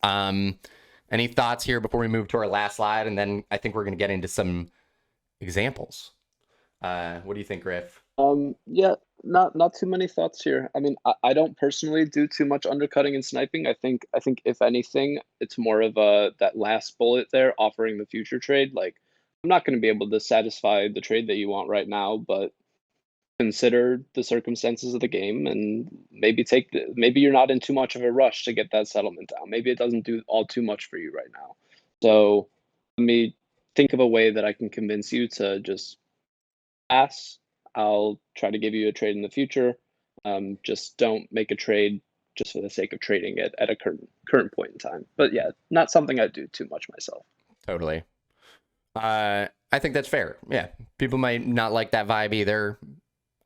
Any thoughts here before we move to our last slide? And then I think we're going to get into some examples. What do you think, Griff? Yeah, not too many thoughts here. I mean, I don't personally do too much undercutting and sniping. I think if anything, it's more of that last bullet there, offering the future trade. Like, I'm not going to be able to satisfy the trade that you want right now, but consider the circumstances of the game and maybe maybe you're not in too much of a rush to get that settlement down. Maybe it doesn't do all too much for you right now. So let me think of a way that I can convince you to just pass. I'll try to give you a trade in the future. Just don't make a trade just for the sake of trading it at a current point in time. But yeah, not something I do too much myself. Totally. I think that's fair. Yeah, people might not like that vibe either.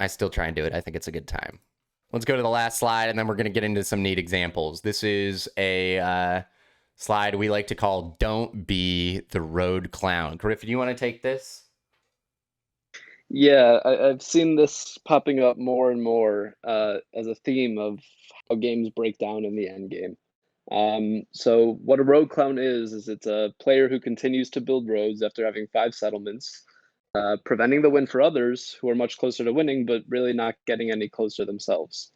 I still try and do it. I think it's a good time. Let's go to the last slide, and then we're going to get into some neat examples. This is a slide we like to call Don't Be the Road Clown. Griffin, you want to take this? Yeah, I've seen this popping up more and more as a theme of how games break down in the end game. So what a road clown is it's a player who continues to build roads after having 5 settlements, preventing the win for others who are much closer to winning, but really not getting any closer themselves.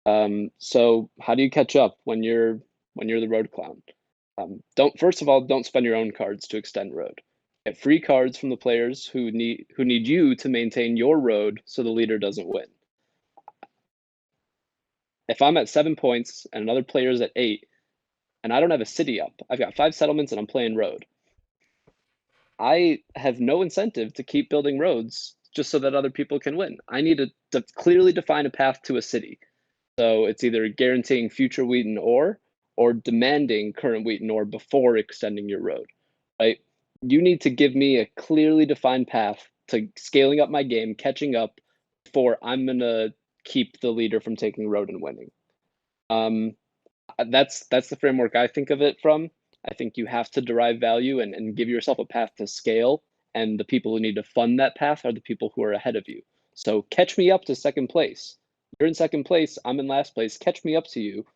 So how do you catch up when you're the road clown? First of all, don't spend your own cards to extend road. Get free cards from the players who need you to maintain your road so the leader doesn't win. If I'm at 7 points and another player's at 8, and I don't have a city up, I've got 5 settlements and I'm playing road, I have no incentive to keep building roads just so that other people can win. I need to clearly define a path to a city. So it's either guaranteeing future wheat and ore or demanding current wheat and ore before extending your road, right? You need to give me a clearly defined path to scaling up my game, catching up before I'm going to keep the leader from taking road and winning. That's the framework I think of it from. I think you have to derive value and give yourself a path to scale, and the people who need to fund that path are the people who are ahead of you. So catch me up to second place. You're in second place, I'm in last place. Catch me up to you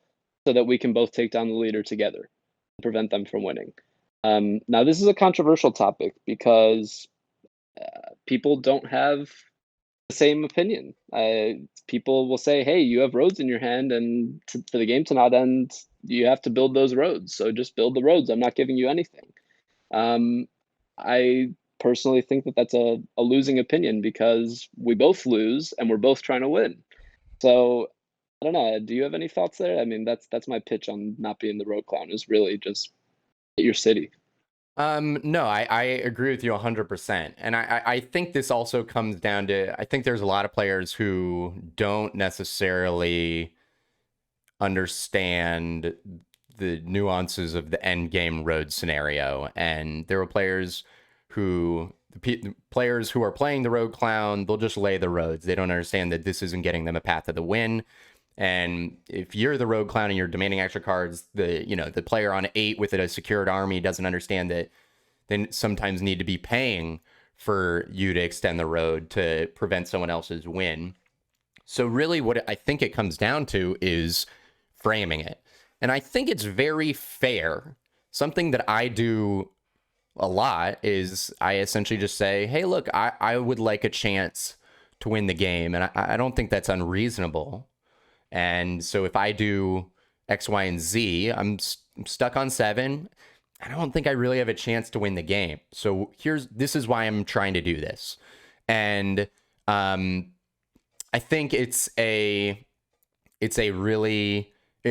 so that we can both take down the leader together and prevent them from winning. Now, this is a controversial topic because people don't have the same opinion. People will say, hey, you have roads in your hand, and for the game to not end, you have to build those roads. So just build the roads. I'm not giving you anything. I personally think that that's a losing opinion because we both lose and we're both trying to win. So I don't know. Do you have any thoughts there? I mean, that's my pitch on not being the road clown, is really just hit your city. No, I agree with you 100%. And I think this also comes down to, I think there's a lot of players who don't necessarily understand the nuances of the end game road scenario. And there are players who, the players who are playing the road clown, they'll just lay the roads. They don't understand that this isn't getting them a path to the win. And if you're the road clown and you're demanding extra cards, the player on 8 with a secured army doesn't understand that they sometimes need to be paying for you to extend the road to prevent someone else's win. So really what I think it comes down to is framing it. And I think it's very fair. Something that I do a lot is I essentially just say, hey, look, I would like a chance to win the game. And I don't think that's unreasonable. And so if I do X, Y, and Z, I'm stuck on 7. I don't think I really have a chance to win the game. So this is why I'm trying to do this. And I think it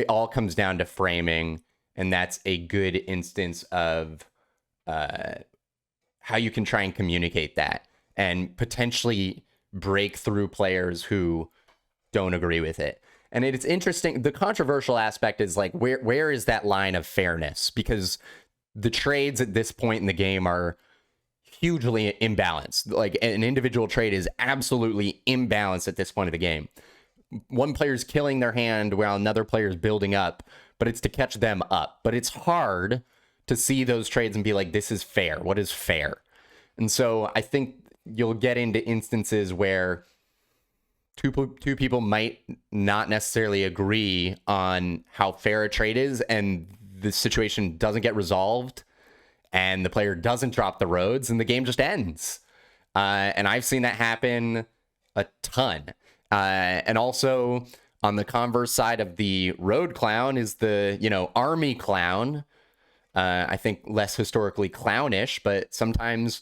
all comes down to framing, and that's a good instance of how you can try and communicate that and potentially break through players who don't agree with it. And it's interesting. The controversial aspect is like, where is that line of fairness? Because the trades at this point in the game are hugely imbalanced. Like an individual trade is absolutely imbalanced at this point of the game. One player's killing their hand while another player's building up, but it's to catch them up. But it's hard to see those trades and be like, this is fair. What is fair? And so I think you'll get into instances where two people might not necessarily agree on how fair a trade is, and the situation doesn't get resolved, and the player doesn't drop the roads, and the game just ends. And I've seen that happen a ton. And also on the converse side of the road clown is the, army clown. I think less historically clownish, but sometimes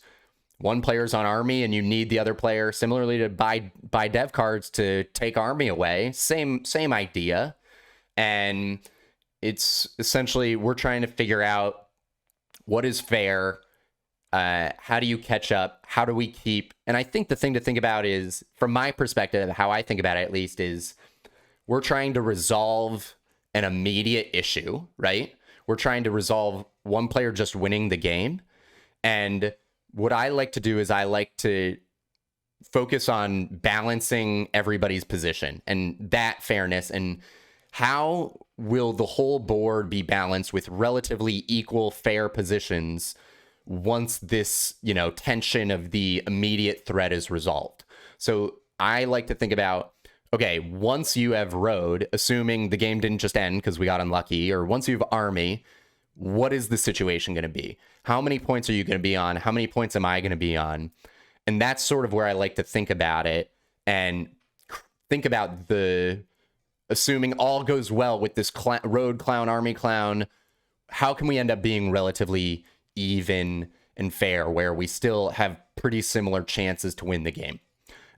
one player's on army and you need the other player similarly to buy dev cards to take army away. Same idea. And it's essentially we're trying to figure out what is fair. How do you catch up? How do we keep? And I think the thing to think about is, from my perspective, how I think about it at least, is we're trying to resolve an immediate issue, right? We're trying to resolve one player just winning the game. And what I like to do is I like to focus on balancing everybody's position and that fairness, and how will the whole board be balanced with relatively equal fair positions once this, tension of the immediate threat is resolved. So I like to think about, okay, once you have road, assuming the game didn't just end because we got unlucky, or once you have army, what is the situation going to be? How many points are you going to be on? How many points am I going to be on? And that's sort of where I like to think about it, and think about assuming all goes well with this road clown, army clown, how can we end up being relatively even and fair where we still have pretty similar chances to win the game?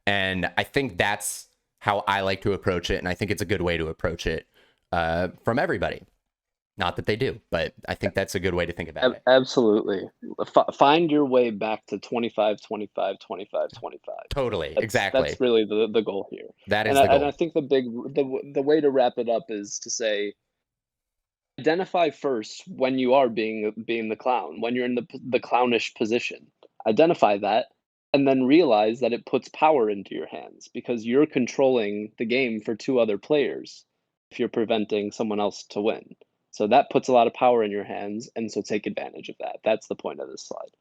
And I think that's how I like to approach it. And I think it's a good way to approach it from everybody. Not that they do, but I think that's a good way to think about it. Absolutely. Find your way back to 25, 25, 25, 25. Totally. Exactly. That's really the goal here. That is And the goal. and I think the way to wrap it up is to say, identify first when you are being the clown, when you're in the clownish position. Identify that, and then realize that it puts power into your hands because you're controlling the game for two other players if you're preventing someone else to win. So that puts a lot of power in your hands, and so take advantage of that. That's the point of this slide.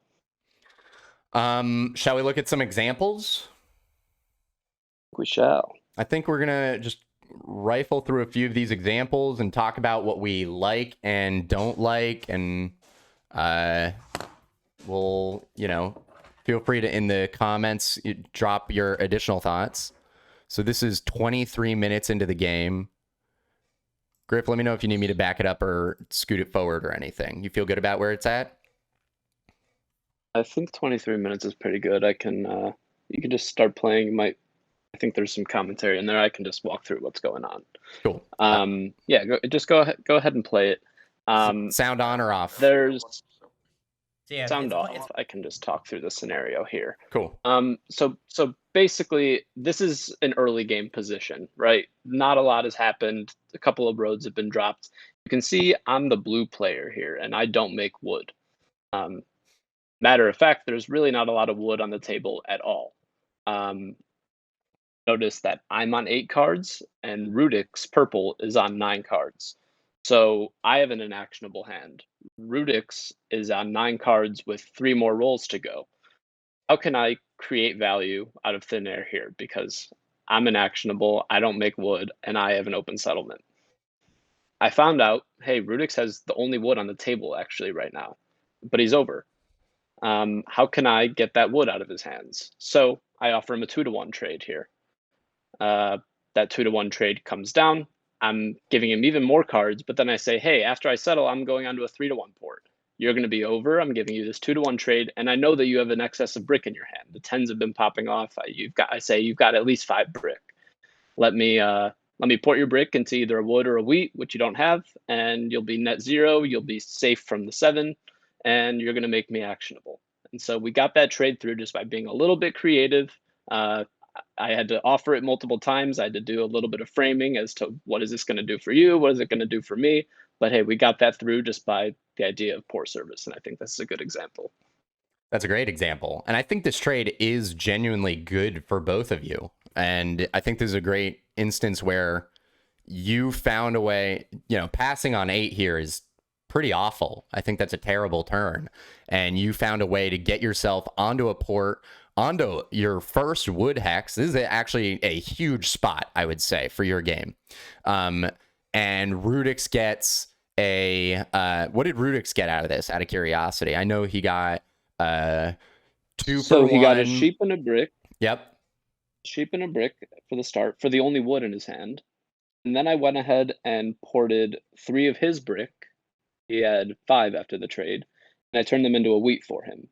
Shall we look at some examples? We shall. I think we're gonna just rifle through a few of these examples and talk about what we like and don't like, and we'll, feel free to, in the comments, drop your additional thoughts. So this is 23 minutes into the game. Griff, let me know if you need me to back it up or scoot it forward or anything. You feel good about where it's at? I think 23 minutes is pretty good. You can just start playing. I think there's some commentary in there. I can just walk through what's going on. Cool. Yeah, go ahead and play it. Sound on or off? There's Yeah, sound off. I can just talk through the scenario here. Cool. So basically, this is an early game position, right? Not a lot has happened. A couple of roads have been dropped. You can see I'm the blue player here, and I don't make wood. Matter of fact, there's really not a lot of wood on the table at all. Notice that I'm on 8 cards, and Rudik's purple is on 9 cards. So I have an inactionable hand. Rudix is on 9 cards with 3 more rolls to go. How can I create value out of thin air here? Because I'm inactionable, I don't make wood, and I have an open settlement. I found out, hey, Rudix has the only wood on the table actually right now, but he's over. How can I get that wood out of his hands? So I offer him a 2-to-1 trade here. That 2-to-1 trade comes down. I'm giving him even more cards, but then I say, hey, after I settle, I'm going on to a 3-to-1 port. You're going to be over. I'm giving you this 2-to-1 trade, and I know that you have an excess of brick in your hand. The tens have been popping off. I say you've got at least 5 brick. Let me port your brick into either a wood or a wheat, which you don't have, and you'll be net 0. You'll be safe from the 7, and you're going to make me actionable. And so we got that trade through just by being a little bit creative. I had to offer it multiple times. I had to do a little bit of framing as to what is this going to do for you? What is it going to do for me? But hey, we got that through just by the idea of poor service. And I think this is a good example. That's a great example. And I think this trade is genuinely good for both of you. And I think this is a great instance where you found a way, passing on 8 here is pretty awful. I think that's a terrible turn. And you found a way to get yourself onto a port, onto your first wood hex. This is actually a huge spot, I would say, for your game. And Rudix gets what did Rudix get out of this, out of curiosity? I know he got 2 so for he 1. got a sheep and a brick. Yep. Sheep and a brick for the start, for the only wood in his hand. And then I went ahead and ported 3 of his brick. He had 5 after the trade, and I turned them into a wheat for him.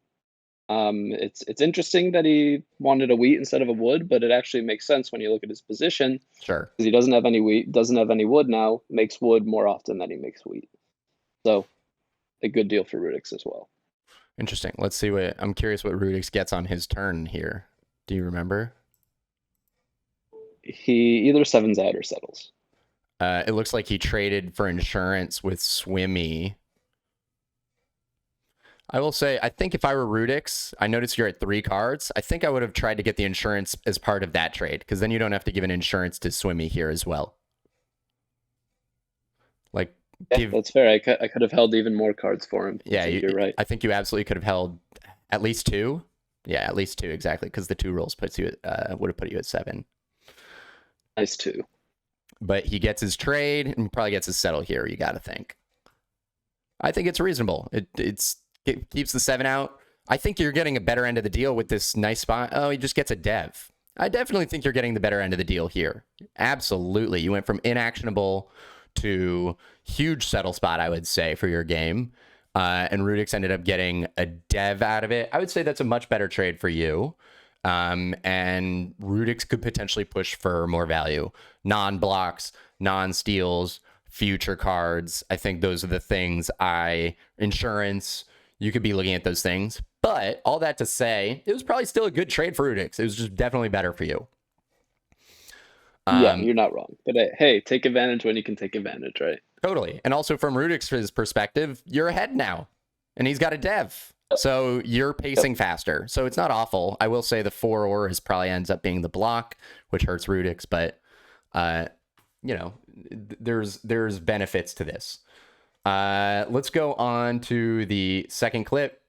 It's interesting that he wanted a wheat instead of a wood, but it actually makes sense when you look at his position. Sure. Because he doesn't have any wheat, doesn't have any wood now, makes wood more often than he makes wheat. So a good deal for Rudix as well. Interesting. Let's see I'm curious what Rudix gets on his turn here. Do you remember? He either sevens out or settles. It looks like he traded for insurance with Swimmy. I will say, I think if I were Rudix, I noticed you're at 3 cards. I think I would have tried to get the insurance as part of that trade, because then you don't have to give an insurance to Swimmy here as well. Like, that's fair. I could have held even more cards for him. Yeah, you're right. I think you absolutely could have held at least 2. Yeah, at least 2, exactly, because the 2 rolls puts you would have put you at 7. Nice 2. But he gets his trade and probably gets his settle here, you got to think. I think it's reasonable. It keeps the 7 out. I think you're getting a better end of the deal with this nice spot. Oh, he just gets a dev. I definitely think you're getting the better end of the deal here. Absolutely. You went from inactionable to huge settle spot, I would say, for your game. And Rudix ended up getting a dev out of it. I would say that's a much better trade for you. And Rudix could potentially push for more value. Non-blocks, non-steals, future cards. I think those are the things insurance, you could be looking at those things. But all that to say, it was probably still a good trade for Rudix. It was just definitely better for you. Yeah, you're not wrong. But hey, take advantage when you can take advantage, right? Totally. And also from Rudix's perspective, you're ahead now. And he's got a dev. So you're pacing faster. So it's not awful. I will say the 4 ores probably ends up being the block, which hurts Rudix, but there's benefits to this. Let's go on to the second clip.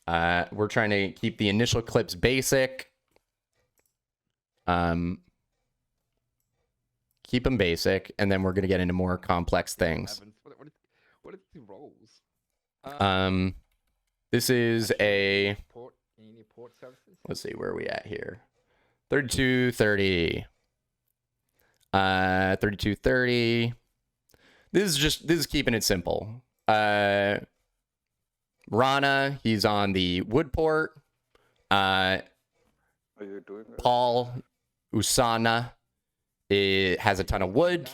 We're trying to keep the initial clips basic. Keep them basic, and then we're going to get into more complex things. What are the roles? This is a... Port services? Let's see, where are we at here? 3230. 3230. This is keeping it simple. Rana, he's on the wood port. Are you doing that? Paul, Usana, it has a ton of wood.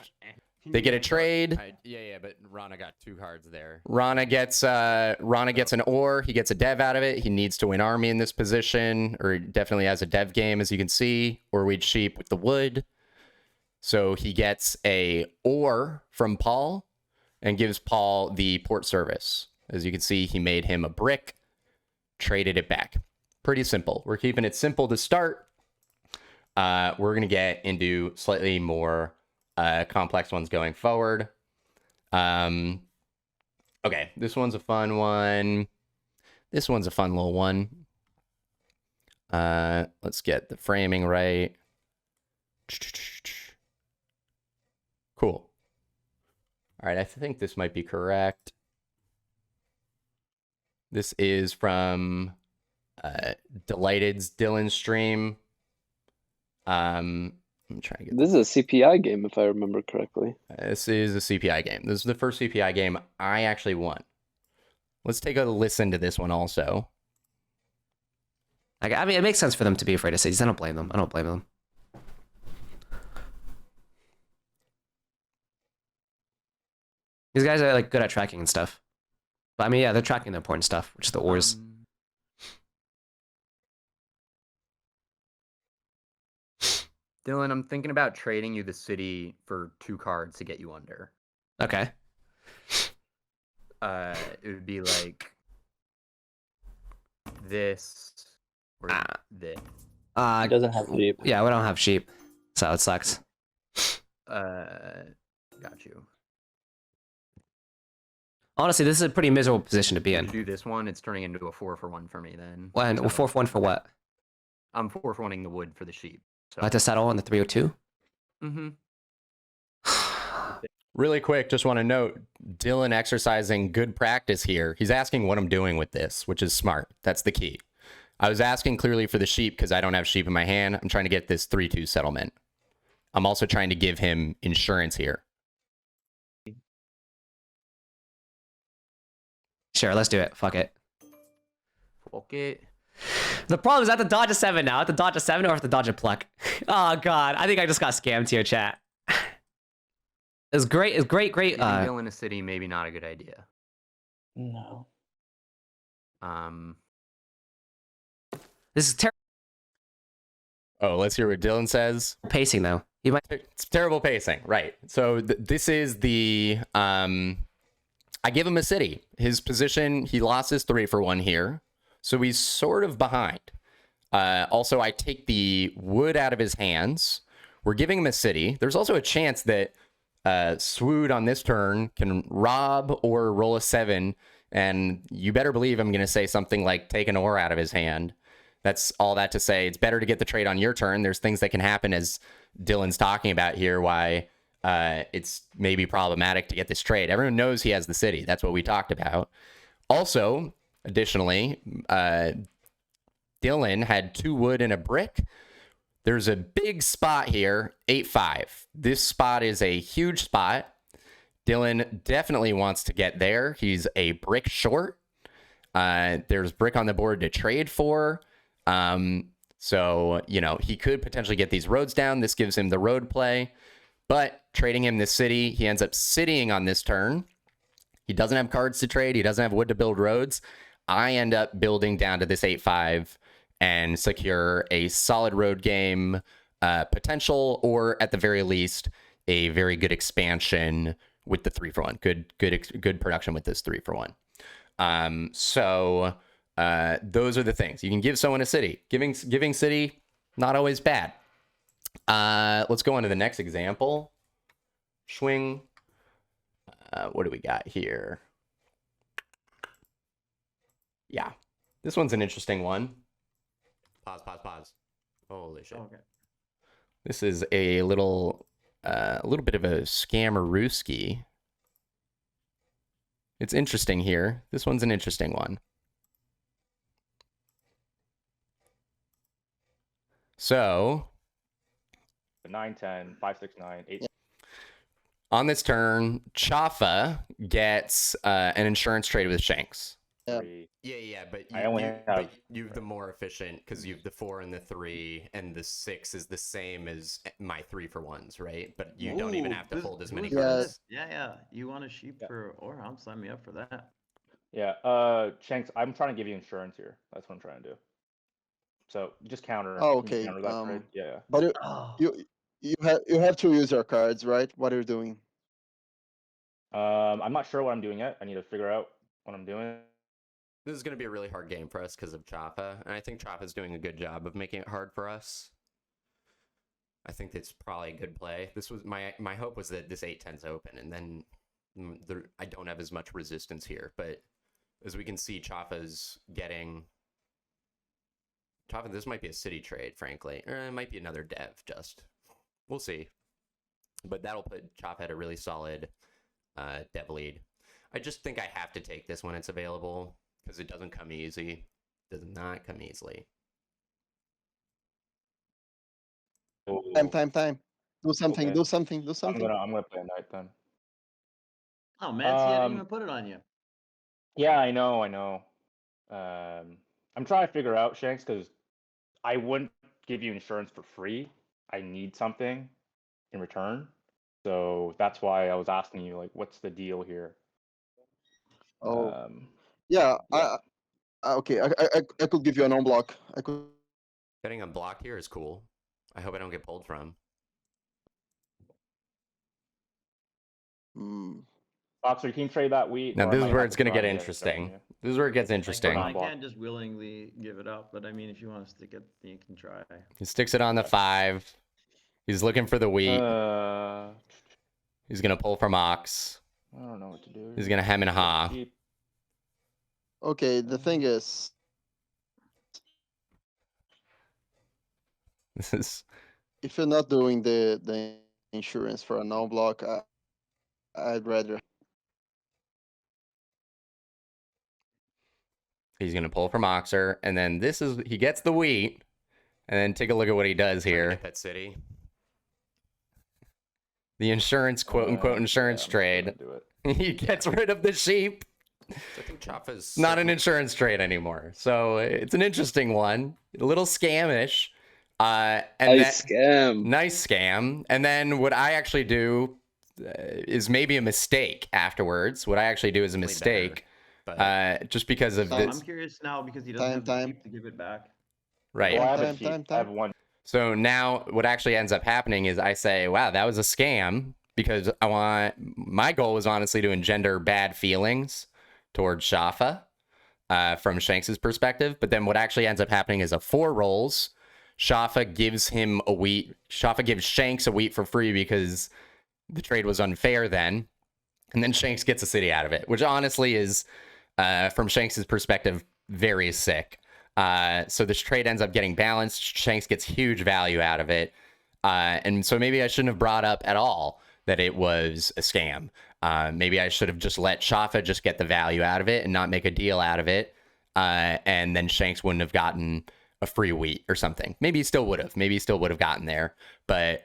They get a trade. Yeah, but Rana got 2 cards there. Rana gets an ore. He gets a dev out of it. He needs to win army in this position, or he definitely has a dev game, as you can see, or we'd sheep with the wood. So he gets a ore from Paul and gives Paul the port service. As you can see, he made him a brick, traded it back. Pretty simple. We're keeping it simple to start. We're going to get into slightly more complex ones going forward. Okay, this one's a fun one. This one's a fun little one. Let's get the framing right. Cool. All right, I think this might be correct. This is from Delighted's Dylan stream. I'm trying to get This is a CPI game, if I remember correctly. This is a CPI game. This is the first CPI game I actually won. Let's take a listen to this one also. Like, I mean, it makes sense for them to be afraid of cities. I don't blame them. I don't blame them. These guys are like good at tracking and stuff. But I mean, yeah, they're tracking the important stuff, which is the ores. Dylan, I'm thinking about trading you the city for 2 cards to get you under. Okay. It would be like this or this. It doesn't have sheep. Yeah, we don't have sheep, so it sucks. Got you. Honestly, this is a pretty miserable position to be To in. do this one, it's turning into a 4-for-1 for me then. When So 4-1 for what? I'm 4-for-1ing the wood for the sheep. So. I have to settle on the 302. Mm-hmm. Really quick, just want to note, Dylan exercising good practice here. He's asking what I'm doing with this, which is smart. That's the key. I was asking clearly for the sheep because I don't have sheep in my hand. I'm trying to get this 3-2 settlement. I'm also trying to give him insurance here. Sure, let's do it. Fuck it. Fuck it. The problem is I have to dodge a 7 now. I have to dodge a 7 or I have to dodge a pluck. Oh, God. I think I just got scammed here, chat. It's great. It's great. Giving Dylan a city, maybe not a good idea. No. This is terrible Oh, let's hear what Dylan says. pacing, though. He might. It's terrible pacing, right? So this is the I give him a city. His position, he lost his 3-for-1 here, so he's sort of behind. Also, I take the wood out of his hands. We're giving him a city. There's also a chance that Swood on this turn can rob or roll a 7, and you better believe I'm going to say something like take an ore out of his hand. That's all that to say. It's better to get the trade on your turn. There's things that can happen, as Dylan's talking about here, why it's maybe problematic to get this trade. Everyone knows he has the city. That's what we talked about. Also, additionally, Dylan had 2 wood and a brick. There's a big spot here, 8-5. This spot is a huge spot. Dylan definitely wants to get there. He's a brick short. There's brick on the board to trade for. So, you know, he could potentially get these roads down. This gives him the road play. But trading him this city, he ends up citying on this turn. He doesn't have cards to trade. He doesn't have wood to build roads. I end up building down to this 8-5 and secure a solid road game potential, or at the very least, a very good expansion with the 3-for-1. Good production with this 3-for-1. So those are the things. You can give someone a city. Giving city, not always bad. Let's go on to the next example. Swing. What do we got here? Yeah, this one's an interesting one. Pause. Holy shit. Okay. This is a little bit of a scammerooski. It's interesting here. This one's an interesting one. So 9-10, 5-6-9, 8. on this turn, Chafa gets an insurance trade with Shanks. Yeah. Yeah, but I only have- you've the more efficient because you've the 4 and the 3, and the 6 is the same as my 3-for-1s, right? But you don't even have to hold as many Yeah. cards. Yeah. You want a sheep for or I'll sign me up for that. Yeah, Shanks, I'm trying to give you insurance here. That's what I'm trying to do. So just counter. Oh, can you okay, Counter that trade? Yeah. But Oh, you have to use your cards, right? What are you doing? I'm not sure what I'm doing yet. I need to figure out what I'm doing. This is going to be a really hard game for us because of Choppa, and I think Choppa's doing a good job of making it hard for us. I think it's probably a good play. This was my hope was that this 8-10's open, and then I don't have as much resistance here. But as we can see, Choppa's getting. Choppa, this might be a city trade, frankly. Or it might be another dev, just. We'll see. But that'll put Choppa at a really solid dev lead. I just think I have to take this when it's available because it doesn't come easy. Does not come easily. Time. Do something, Okay. do something, do something. I'm gonna play a knight then. Oh, man, he didn't Um, even put it on you. Yeah, I know. I'm trying to figure out, Shanks, because I wouldn't give you insurance for free. I need something in return. So that's why I was asking you, like, what's the deal here? Oh, Um, yeah. yeah. Okay. I could give you an unblock. I could. Getting unblocked here is cool. I hope I don't get pulled from. Mm, Boxer, you can trade that wheat. Now or I this is might where have it's to going to try get and it interesting. from you. This is where it gets I interesting. unblock. can't just willingly give it up, but I mean, if you want to stick it, you can try. He sticks it on the 5. He's looking for the wheat. I He's going to pull from Ox. don't know what to do. He's going to hem and haw. Cheap. okay. The thing is, This is if you're not doing the insurance for an unblock, I'd rather. he's going to pull from Oxer, and then this is he gets the wheat, and then take a look at what he does Trying to here. get that city. The insurance, quote unquote, insurance I'm just gonna trade. do it. He gets rid of the sheep. So I think Chafa's Not an insurance trade anymore. So it's an interesting one. A little scamish. And Nice that, scam. nice scam. And then what I actually do is maybe a mistake afterwards. What I actually do is a Definitely mistake. but Just because of So this. I'm curious now because he doesn't have the Time. sheep to give it back. Right. Well, I have a Time, sheep. time, I have time. one. So now what actually ends up happening is I say, wow, that was a scam because my goal was honestly to engender bad feelings towards Shafa from Shanks's perspective. But then what actually ends up happening is a 4 rolls. Shafa gives him a wheat. Shafa gives Shanks a wheat for free because the trade was unfair then. And then Shanks gets a city out of it, which honestly is, from Shanks's perspective, very sick. So this trade ends up getting balanced. Shanks gets huge value out of it. And so maybe I shouldn't have brought up at all that it was a scam. Maybe I should have just let Shafa just get the value out of it and not make a deal out of it. And then Shanks wouldn't have gotten a free wheat or something. Maybe he still would have. Maybe he still would have gotten there. But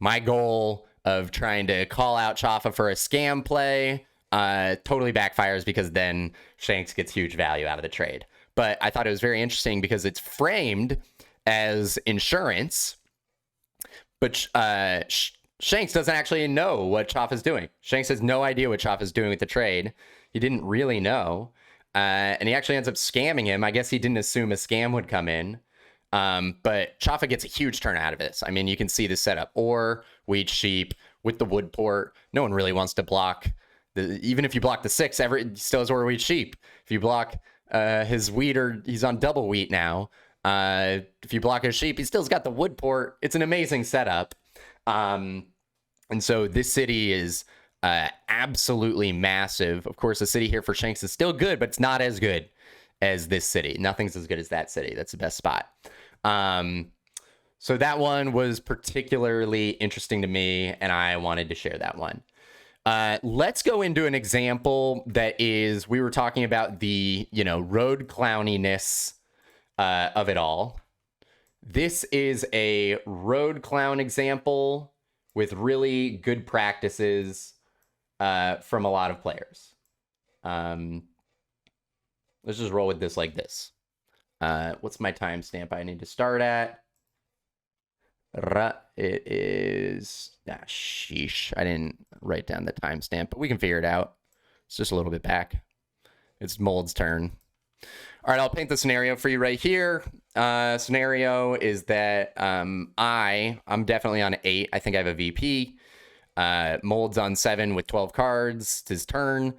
my goal of trying to call out Shafa for a scam play totally backfires because then Shanks gets huge value out of the trade. But I thought it was very interesting because it's framed as insurance, but Shanks doesn't actually know what Shafa's doing. Shanks has no idea what Shafa's doing with the trade. He didn't really know. And he actually ends up scamming him. I guess he didn't assume a scam would come in. But Shafa gets a huge turn out of this. I mean, you can see the setup. Or wheat sheep with the wood port. No one really wants to block. Even if you block the 6, he still has or wheat sheep. If you block his wheat, or he's on double wheat now. If you block his sheep, he still's got the wood port. It's an amazing setup. And so this city is absolutely massive. Of course, the city here for Shanks is still good, but it's not as good as this city. Nothing's as good as that city. That's the best spot. So that one was particularly interesting to me, and I wanted to share that one. Let's go into an example that is, we were talking about the, road clowniness of it all. This is a road clown example with really good practices from a lot of players. Let's just roll with this like this. What's my timestamp I need to start at? It is... sheesh. I didn't write down the timestamp, but we can figure it out. It's just a little bit back. It's Mold's turn. All right, I'll paint the scenario for you right here. Scenario is that I'm definitely on 8. I think I have a VP. Mold's on 7 with 12 cards. It's his turn.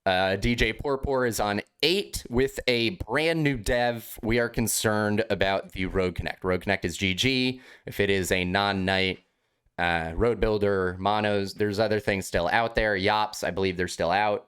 DJ Porpor is on 8 with a brand new dev. We are concerned about the Road Connect. Road Connect is GG. If it is a non-knight road builder, monos, there's other things still out there. Yops, I believe they're still out.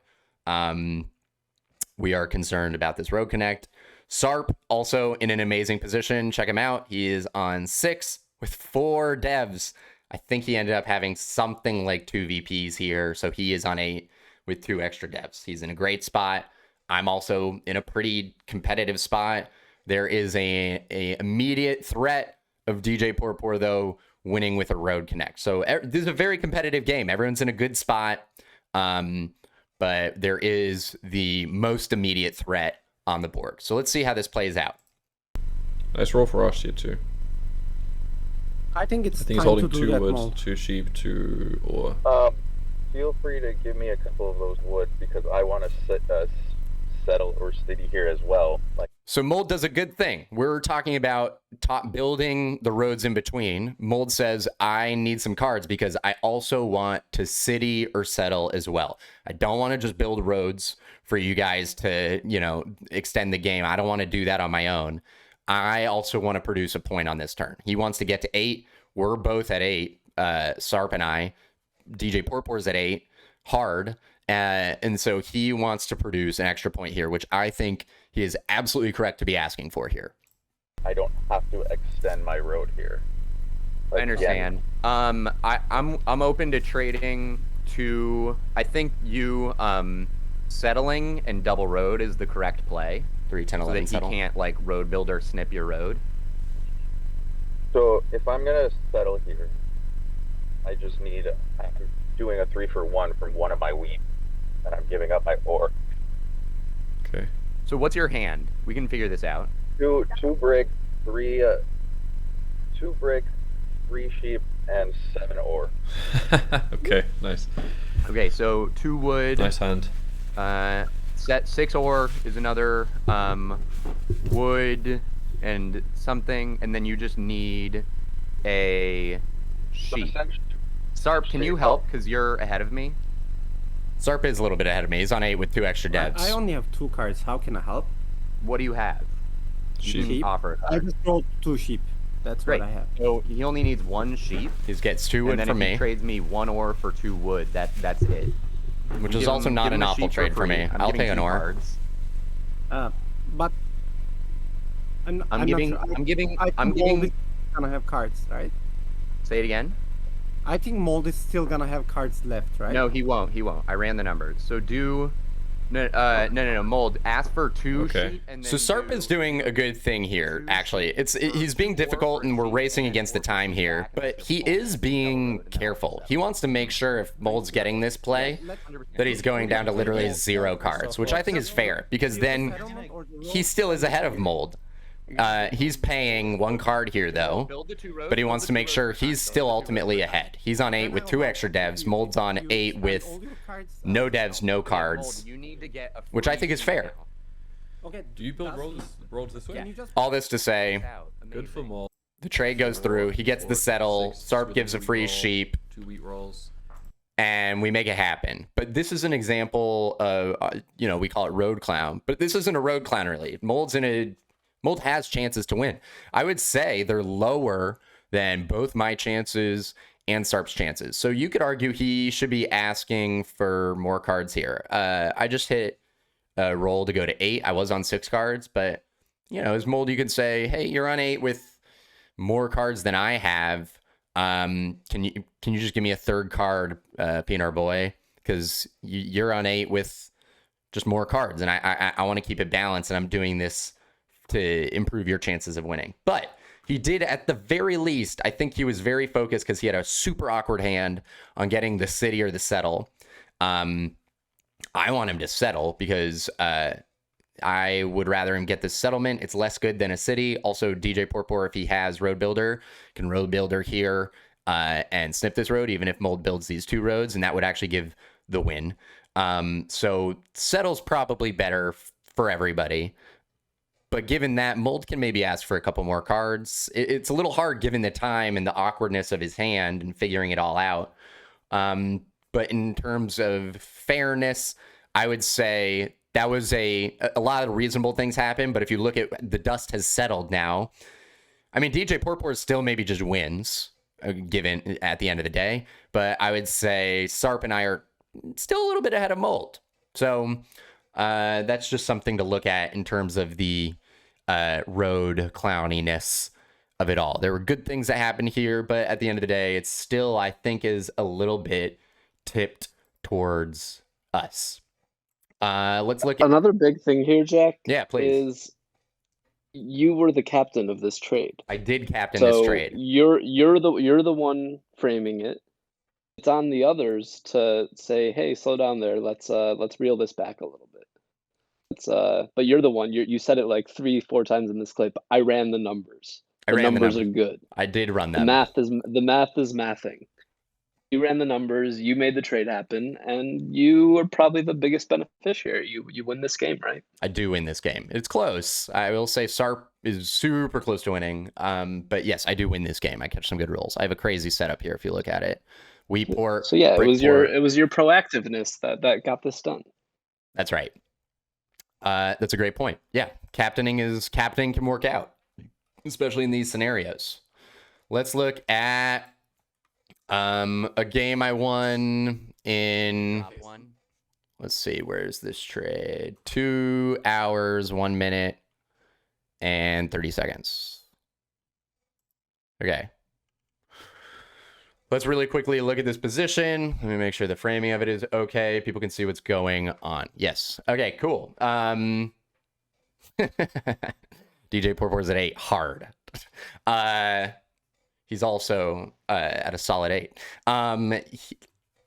We are concerned about this Road Connect. Sarp, also in an amazing position. Check him out. He is on 6 with 4 devs. I think he ended up having something like 2 VPs here, so he is on 8 with 2 extra devs. He's in a great spot. I'm also in a pretty competitive spot. There is a immediate threat of DJ Porpor, though, winning with a road connect. So this is a very competitive game. Everyone's in a good spot, but there is the most immediate threat on the board. So let's see how this plays out. Nice roll for us here too. I think it's I think he's time holding to do 2 that wood, mold. 2 sheep, 2 ore. Feel free to give me a couple of those wood because I want to settle or city here as well. Like, So Mold does a good thing. We're talking about building the roads in between. Mold says, I need some cards because I also want to city or settle as well. I don't want to just build roads for you guys to, you know, extend the game. I don't want to do that on my own. I also want to produce a point on this turn. He wants to get to 8. We're both at 8. Sarp and I. DJ Porpor's at 8. Hard. And so he wants to produce an extra point here, which I think he is absolutely correct to be asking for here. I don't have to extend my road here. I understand. I'm open to trading to. I think you settling and double road is the correct play. 3, 10, 11 so that he can't like road builder snip your road. So if I'm gonna settle here, I just need after doing a 3-for-1 from one of my wheat, and I'm giving up my ore. Okay. So what's your hand? We can figure this out. 2 brick, 3 brick, 3 sheep, and 7 ore. Okay, nice. Okay, so 2 wood. Nice hand. Set 6 ore is another wood and something, and then you just need a sheep. Sarp, can you help? Because you're ahead of me. Sarp is a little bit ahead of me. He's on 8 with 2 extra devs. I only have 2 cards. How can I help? What do you have? You can Sheep. offer a I card. just rolled 2 sheep. That's Great. what I have. So he only needs 1 sheep. He gets 2 wood and then from if he me, trades me 1 ore for 2 wood, that's it. which Give is also him- not give an him a awful sheep trade for free. me. I'm I'll giving take an 2 ore. cards. But I'm I'm not giving. sure. I'm giving. I I'm think Mold giving. is gonna have cards, right? Say it again. I think Mold is still gonna have cards left, right? No, he won't. He won't. I ran the numbers. So do. No. Mold. Ask for 2 Okay. sheep. And then So Sarp is doing a good thing here, actually. He's being difficult and we're racing against the time here, but he is being careful. He wants to make sure if Mold's getting this play, that he's going down to literally 0 cards, which I think is fair, because then he still is ahead of Mold. He's paying 1 card here, though, but he wants to make sure he's still ultimately ahead. He's on 8 with 2 extra devs. Mold's on 8 with no devs, no cards, which I think is fair. Okay. Do you build roads this way? Can you just All this to say, Good for Maul. the trade goes through. He gets the settle. Sarp gives a free sheep, 2 wheat rolls. and we make it happen. But this is an example of, we call it road clown, but this isn't a road clown really. Mold has chances to win. I would say they're lower than both my chances and Sarp's chances. So you could argue he should be asking for more cards here. I just hit a roll to go to 8. I was on 6 cards, but as Mold, you could say, hey, you're on 8 with more cards than I have. Can you just give me a 3rd card, Pinar Boy? Because you're on 8 with just more cards, and I want to keep it balanced, and I'm doing this to improve your chances of winning. But he did, at the very least, I think he was very focused because he had a super awkward hand on getting the city or the settle. I want him to settle because I would rather him get the settlement. It's less good than a city. Also, DJ Porpor, if he has Road Builder, can Road Builder here and snip this road, even if Mold builds these 2 roads, and that would actually give the win. So settle's probably better for everybody. But given that, Mold can maybe ask for a couple more cards. It's a little hard given the time and the awkwardness of his hand and figuring it all out. But in terms of fairness, I would say that was a lot of reasonable things happen. But if you look at the dust has settled now, I mean, DJ Porpor still maybe just wins given at the end of the day. But I would say Sarp and I are still a little bit ahead of Mold. So that's just something to look at in terms of the road clowniness of it all. There were good things that happened here, but at the end of the day, it's still, I think, is a little bit tipped towards us. Let's look at Another big thing here, Jack. Yeah, please. Is you were the captain of this trade. I did captain So this trade. you're the one framing it. It's on the others to say, hey, slow down there. Let's reel this back a little bit. But you're the one. You said it like 3-4 times in this clip. I ran the numbers. The numbers are good. I did run The them. math is mathing. You ran the numbers. You made the trade happen, and you are probably the biggest beneficiary. You win this game, right? I do win this game. It's close. I will say Sarp is super close to winning. But yes, I do win this game. I catch some good rolls. I have a crazy setup here if you look at it. Wheat port. So yeah, brick it port. was your proactiveness that got this done. That's right. That's a great point. Yeah, captaining can work out, especially in these scenarios. Let's look at a game I won in. Top one. Let's see, where's this trade? 2 hours, 1 minute, and 30 seconds. Okay. Let's really quickly look at this position. Let me make sure the framing of it is okay. People can see what's going on. Yes. Okay, cool. DJ Porpor's at 8. Hard. He's also at a solid 8.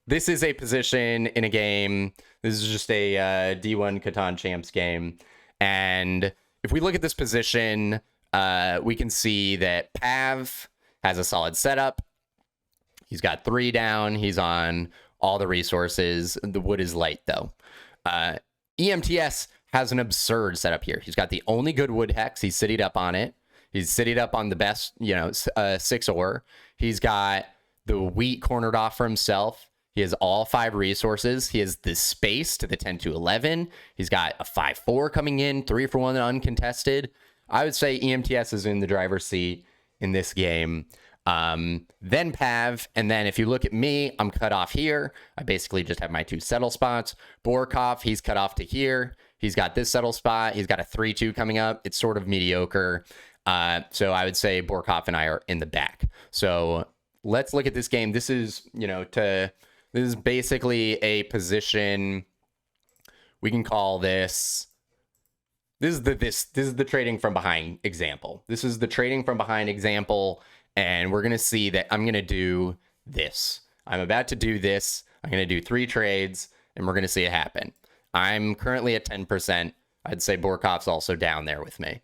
This is a position in a game. This is just a D1 Catan Champs game. And if we look at this position, we can see that Pav has a solid setup. He's got 3 down. He's on all the resources. The wood is light, though. EMTS has an absurd setup here. He's got the only good wood hex. He's citied up on it. He's citied up on the best, 6 ore. He's got the wheat cornered off for himself. He has all 5 resources. He has the space to the 10 to 11. He's got a 5-4 coming in, 3 for 1 uncontested. I would say EMTS is in the driver's seat in this game. Then Pav, and then if you look at me, I'm cut off here. I basically just have my 2 settle spots. Borkov, he's cut off to here. He's got this settle spot. He's got a 3-2 coming up. It's sort of mediocre. So I would say Borkov and I are in the back. So let's look at this game. This is, this is basically a position. We can call this. This is the trading from behind example. This is the trading from behind example. And we're going to see that I'm going to do this. I'm about to do this. I'm going to do 3 trades, and we're going to see it happen. I'm currently at 10%. I'd say Borkov's also down there with me.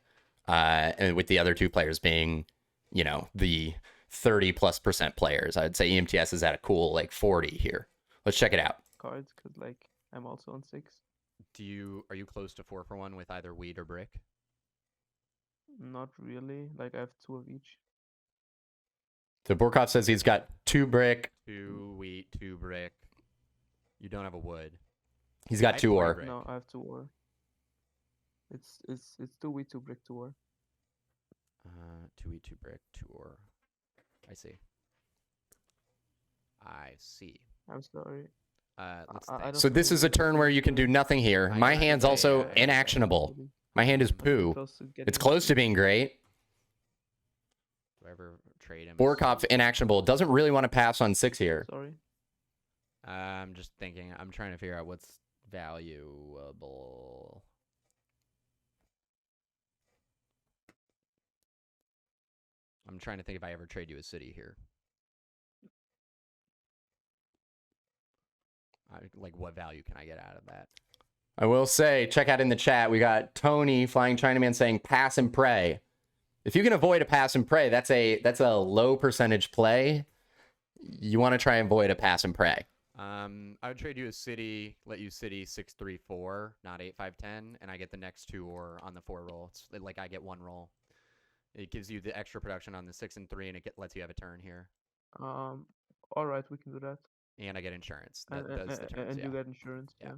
And with the other 2 players being, the 30+% players. I'd say EMTS is at a cool, 40 here. Let's check it out. Cards, because, I'm also on 6. Are you close to 4 for 1 with either wheat or brick? Not really. I have 2 of each. So Borkov says he's got 2 brick. 2 wheat, 2 brick. You don't have a wood. He's got 2 ore. No, I have 2 ore. It's 2 wheat, 2 brick, 2 ore. 2 wheat, 2 brick, 2 ore. I see. I'm sorry. So this is a turn where you can do nothing here. My hand's also inactionable. My hand is poo. It's close to being great. Do I ever trade him? Borkov inactionable. Doesn't really want to pass on 6 here. Sorry. I'm just thinking. I'm trying to figure out what's valuable. I'm trying to think if I ever trade you a city here. What value can I get out of that? I will say, check out in the chat, we got Tony, Flying Chinaman, saying pass and pray. If you can avoid a pass and pray, that's a low percentage play. You want to try and avoid a pass and pray. I would trade you a city, let you city 6-3-4, not 8-5-10, and I get the next 2 or on the 4 roll. It's I get 1 roll. It gives you the extra production on the 6 and 3, and it lets you have a turn here. All right, we can do that. And I get insurance. And you get insurance. Yeah.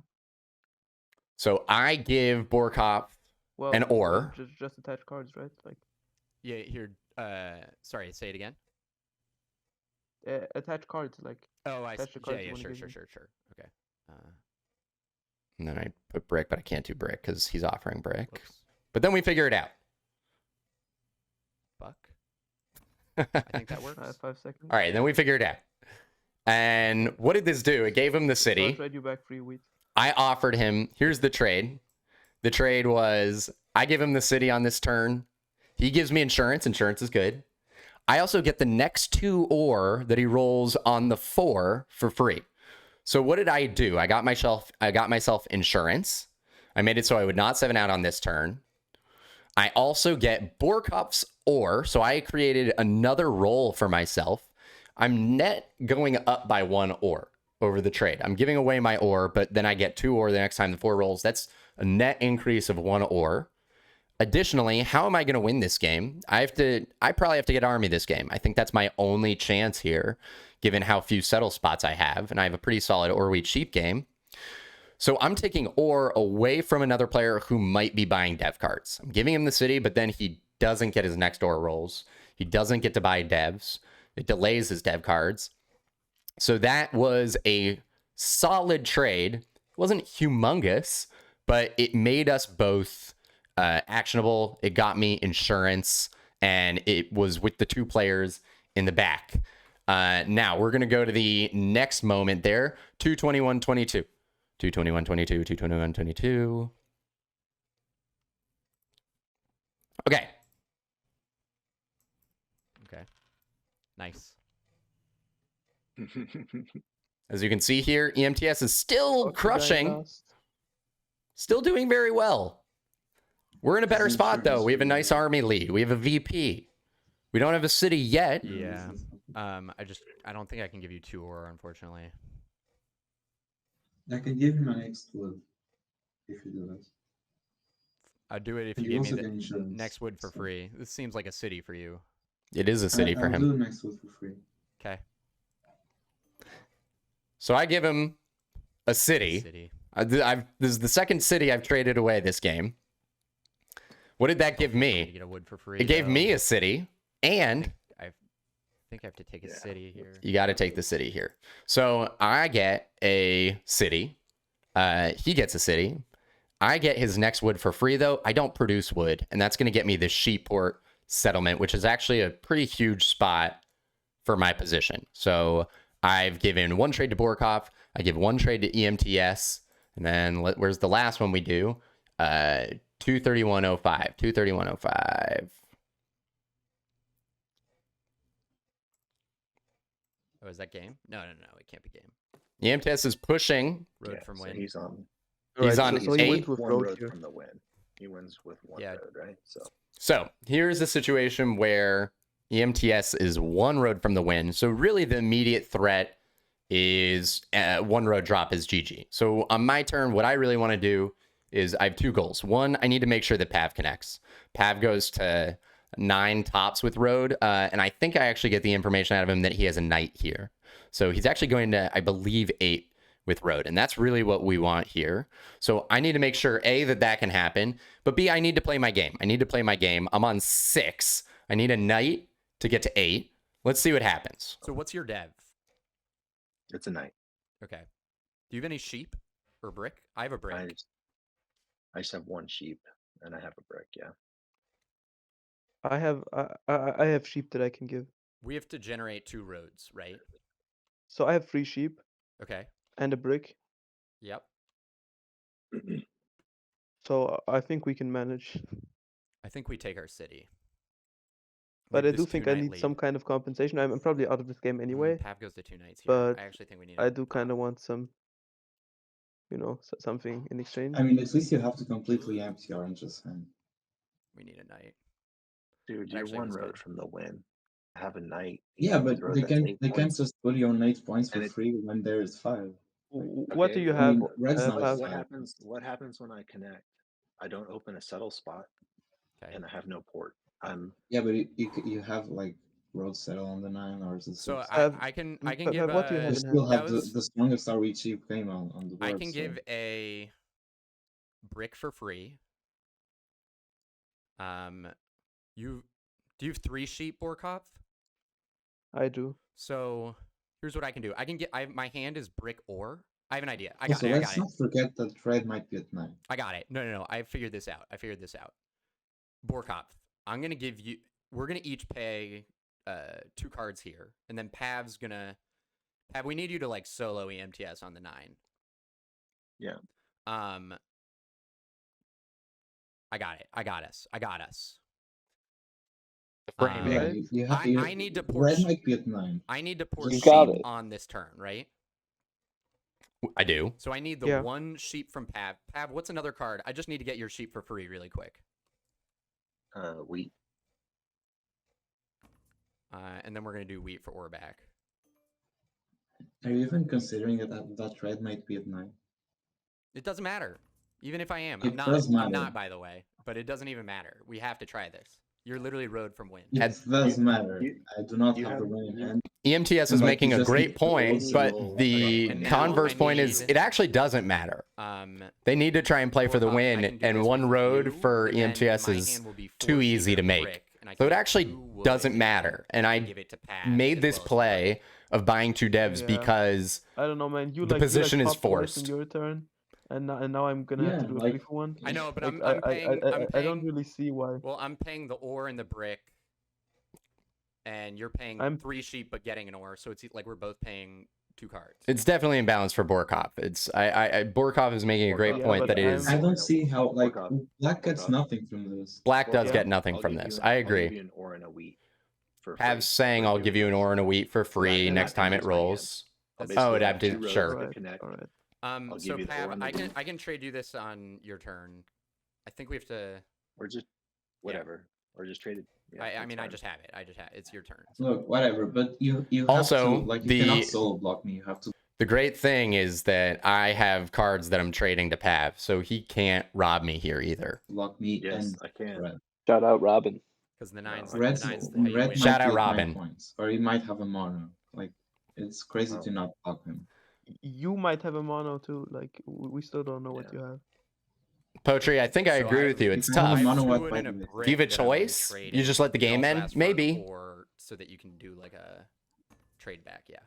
So I give Borkov an ore. Just attach cards, right? Yeah. Here. Sorry. Say it again. Attach cards, Oh, I see. Yeah. Sure. Okay. And then I put brick, but I can't do brick because he's offering brick. Whoops. But then we figure it out. Buck. I think that works. 5 seconds. All right, then we figured it out. And what did this do? It gave him the So I'll city. trade you back free wheat. I offered him, here's the trade. The trade was I give him the city on this turn. He gives me insurance. Insurance is good. I also get the next 2 ore that he rolls on the 4 for free. So what did I do? I got myself insurance. I made it so I would not 7 out on this turn. I also get Borkoff's ore. So I created another roll for myself. I'm net going up by 1 ore over the trade. I'm giving away my ore, but then I get 2 ore the next time the 4 rolls. That's a net increase of 1 ore. Additionally, how am I going to win this game? I probably have to get army this game. I think that's my only chance here, given how few settle spots I have, and I have a pretty solid ore wheat sheep game. So I'm taking ore away from another player who might be buying dev cards. I'm giving him the city, but then he doesn't get his next ore rolls. He doesn't get to buy devs. It delays his dev cards. So that was a solid trade. It wasn't humongous, but it made us both actionable. It got me insurance, and it was with the 2 players in the back. Now we're going to go to the next moment there. 221-22. 221-22, 221-22. Okay. Okay. Nice. As you can see here, EMTS is still crushing. Still doing very well. We're in a better spot, though. We have a nice army lead. We have a VP. We don't have a city yet. Yeah. I don't think I can give you 2 ore, unfortunately. I can give him an next wood if you do that. I'd do it if And you you gave me also the get insurance, next wood for so- free. This seems like a city for you. It is a city for I'll him. do next wood for free. Okay. So I give him a city. This is the second city I've traded away this game. What did that give You me? get a wood for free. It gave though. me a city, and I think I have to take a city here. you got to take the city here. So I get a city. He gets a city. I get his next wood for free, though. I don't produce wood, and that's going to get me the Sheepport settlement, which is actually a pretty huge spot for my position. So I've given 1 trade to Borkoff. I give 1 trade to EMTS. And then where's the last one we do? 231.05. 231.05. Oh, is that game? No, it can't be game. EMTS is pushing. Road from win. He's on. He's on so he 8. wins with One road road here. from the win. He wins with 1 Yeah. road, right? So here's a situation where EMTS is 1 road from the win. So really the immediate threat is 1 road drop is GG. So on my turn, what I really want to do is I have 2 goals. 1, I need to make sure that Pav connects. Pav goes to 9 tops with road. And I think I actually get the information out of him that he has a knight here. So he's actually going to, I believe, 8 with road. And that's really what we want here. So I need to make sure, A, that can happen. But B, I need to play my game. I'm on 6. I need a knight to get to 8. Let's see what happens. So what's your dev? It's a knight. Okay. Do you have any sheep or brick? I have a brick. I just have 1 sheep and I have a brick. Yeah. I have sheep that I can give. We have to generate 2 roads, right? So I have 3 sheep Okay. and a brick. Yep. So I think we can manage. I think we take our city. But With I do this think I 2-knight need lead. some kind of compensation. I'm probably out of this game anyway. Pav goes to 2 knights here. But I actually think we need. I do kind of want some, something in exchange. I mean, at least you have to completely empty oranges. And We need a knight. Dude, That you're actually 1 was road good. from the win. Have a knight. yeah, but Throw they that can 8 they can't points. just put you on 8 points for And it- free when there is 5. What do Okay, you I have? mean, red's not Pav? What fine. happens? What happens when I connect? I don't open a settle spot, Okay. and I have no port. Yeah, but you have like road settle on the 9 or the 6. So Pav, I can Pav, give. what do you you have in still hand? have That was- the strongest RE cheap game on the board. I can so- give a brick for free. Do you have 3 sheep, Borkoff? I do. So here's what I can do. My hand is brick ore. I have an idea. I got Also, it. I let's got it. not forget that red might be at 9. I got it. No. I figured this out. Borkoff, I'm gonna give you. We're gonna each pay 2 cards here, and then Pav's gonna. Pav, we need you to like solo EMTS on the 9. Yeah. I got it. I got us. I got us. framing. Yeah, you have to. I need to pour. Red might be at 9. I need to pour You sheep got it. on this turn, right? I do. So I need the Yeah. 1 sheep from Pav. Pav, what's another card? I just need to get your sheep for free really quick. Wheat. And then we're gonna do wheat for Orback. Are you even considering that red might be at 9? It doesn't matter. Even if I am. It I'm not. does I'm matter. not, by the way. But it doesn't even matter. We have to try this. You're literally road from win. It does matter. I do not have the win in hand. EMTS is But making you a just great need to point, also but roll. the And now converse I point is need- it actually doesn't matter. Um, They need to try and play for the Warhawk, I win, can do and this one with road you, for but then EMTS my is hand will be 4 too sheep easy to and a make. brick, and I So it can actually do wood doesn't matter. And I give it to Pav made as this well as play of buying 2 devs Yeah. because I don't know, man. You The like position you is like popped twice forced. in your turn, and now I'm gonna have to Yeah, do a like- 3-for-1. I know, but Like, I'm paying. I'm I don't paying. really see why. Well, I'm paying the ore and the brick, and you're paying I'm- 3 sheep but getting an ore, so it's like we're both paying 2 cards. it's definitely imbalance for Borkov. It's Borkov is making a great Yeah, point but that it is I don't see how, like, Borkov. black gets Borkov. nothing from this. black does Yeah. get nothing from this. I agree. an ore and a wheat. Pav's saying I'll give you an ore and a wheat for free and next that time it use my hand. rolls. I'll Oh, it basically have to, have 2 sure. rows. Alright, connect. alright. I'll So give you the ore Pav, and the I wheat. can trade you this on your turn. I think we have to. Or just whatever. Or just trade it. Yeah, I that's mean, I fine. just have it. It's your turn. Look, whatever, but you have Also, to, like, you the- cannot solo block me. You have to. The great thing is that I have cards that I'm trading to Pav, so he can't rob me here either. Block me Yes, and I can. red. Shout out Robin. Because the 9's Red, the 9's how red you might win. Shout be out at 9 Robin. points, or he might have a mono. Like, it's crazy Oh. to not block him. You might have a mono too. Like we still don't know what Yeah. you have. Poetry, I think I So agree with you. It's if I have a tough. mono, Two what wood might and a be? brick Do you have a that I'm gonna choice? trade You in. just let the You game also end? ask for an Maybe. ore so that you can do like a trade back. Yeah.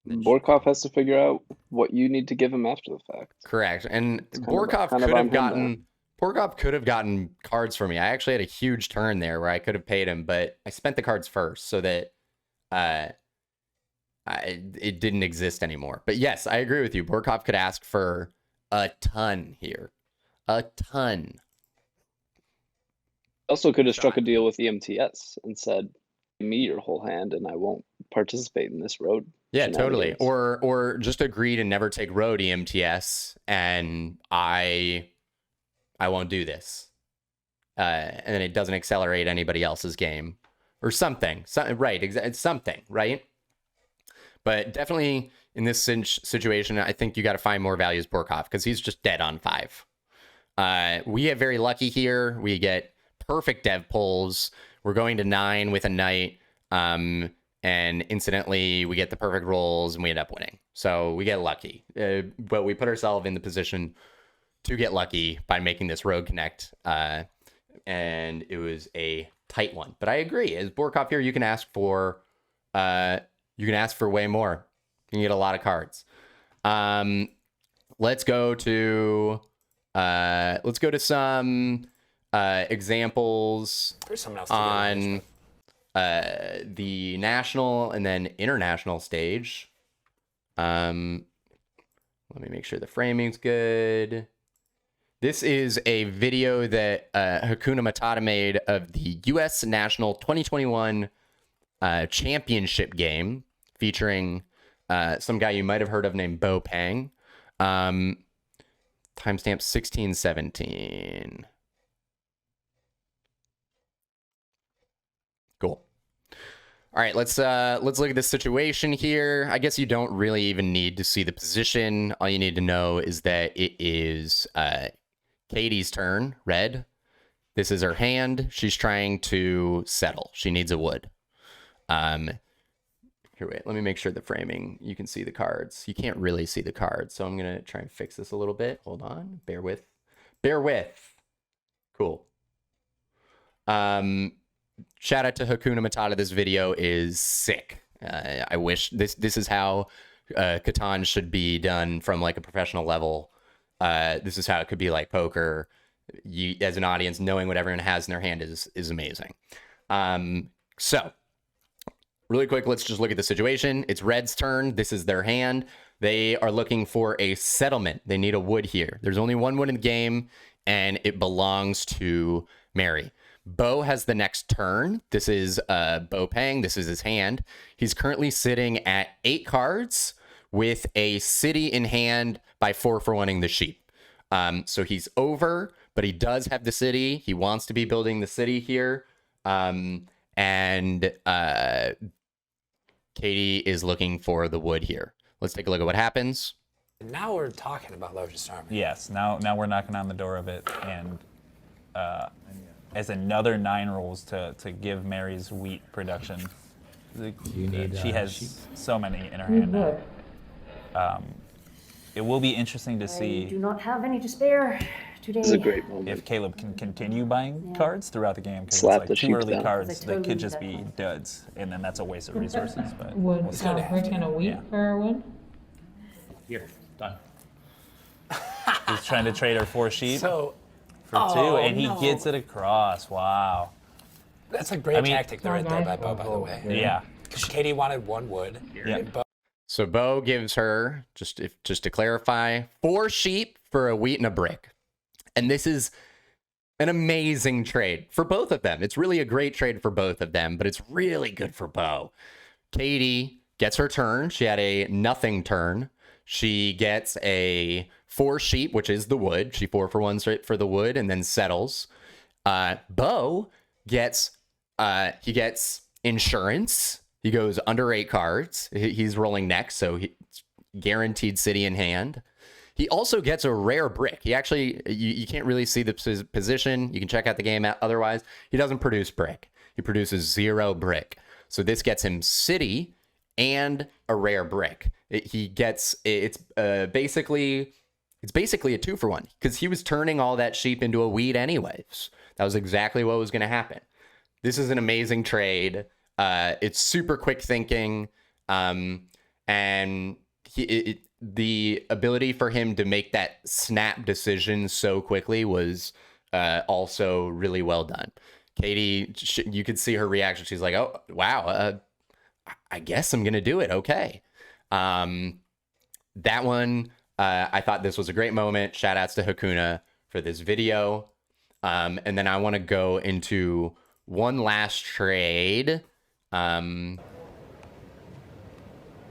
And then Borkov has to figure out what you need to give him after the fact. Correct. And It's kind of- Borkov kind of could on have him there. gotten Borkov could have gotten cards for me. I actually had a huge turn there where I could have paid him, but I spent the cards first so that it didn't exist anymore. But yes, I agree with you. Borkov could ask for a ton here. A ton. Also could have struck a deal with EMTS and said, "Give me your whole hand and I won't participate in this road." Yeah, totally. shenanigans." Or just agree to never take road EMTS and I won't do this. And then it doesn't accelerate anybody else's game or something. Right, it's something, right? But definitely in this situation, I think you got to find more values Borkov because he's just dead on 5. We get very lucky here. We get perfect dev pulls. We're going to 9 with a knight. And incidentally, we get the perfect rolls and we end up winning. So we get lucky. But we put ourselves in the position to get lucky by making this road connect. And it was a tight one. But I agree. As Borkov here, you can ask for way more. You can get a lot of cards. Let's go to some examples on the national and then international stage. Let me make sure the framing's good. This is a video that Hakuna Matata made of the U.S. National 2021 championship game featuring some guy you might have heard of named Bo Pang. Timestamp 1617. Cool. All right, let's look at this situation here. I guess you don't really even need to see the position. All you need to know is that it is Katie's turn, red. This is her hand. She's trying to settle. She needs a wood. Here, wait, let me make sure the framing, you can see the cards. You can't really see the cards, so I'm going to try and fix this a little bit. Hold on. Bear with. Cool. Shout out to Hakuna Matata. This video is sick. I wish this is how Catan should be done from like a professional level. This is how it could be like poker. you, as an audience, knowing what everyone has in their hand is amazing. So really quick, let's just look at the situation. It's Red's turn. This is their hand. They are looking for a settlement. They need a wood here. There's only one wood in the game, and it belongs to Mary. Bo has the next turn. This is Bo Pang. This is his hand. He's currently sitting at 8 cards with a city in hand by 4-for-1ing the sheep. So he's over, but he does have the city. He wants to be building the city here. And Katie is looking for the wood here. Let's take a look at what happens. Now we're talking about Largest Army. Yes, now we're knocking on the door of it, and as another 9 rolls to give Mary's wheat production. She has so many in her hand now. It will be interesting to see. I do not have any to spare today. This is a great moment. If Caleb can continue buying cards throughout the game, because Slap it's the like 2 sheep early down. cards that could just be duds, and then that's a waste of resources. But Wood, we'll see. brick, and a wheat for our wood. Here, done. He's trying to trade her 4 sheep So, for 2, and he gets it across. Wow. That's a great tactic there, right there by Bo, by the way. Yeah. Because Katie wanted 1 wood. Yeah. And Bo So Bo gives her, just to clarify, 4 sheep for a wheat and a brick. And this is an amazing trade for both of them. It's really a great trade for both of them, but it's really good for Bo. Katie gets her turn. She had a nothing turn. She gets a 4 sheep, which is the wood. She 4-for-1 straight for the wood and then settles. Bo gets he gets insurance. He goes under 8 cards. He's rolling next, so he's guaranteed city in hand. He also gets a rare brick. He actually, you can't really see the position. You can check out the game otherwise. He doesn't produce brick. He produces 0 brick. So this gets him city and a rare brick. It's basically a 2-for-1 because he was turning all that sheep into a wheat anyways. That was exactly what was going to happen. This is an amazing trade. It's super quick thinking, and the ability for him to make that snap decision so quickly was also really well done. Katie, you could see her reaction. She's like, "Oh, wow, I guess I'm gonna do it." Okay, that one. I thought this was a great moment. Shout outs to Hakuna for this video, and then I want to go into one last trade.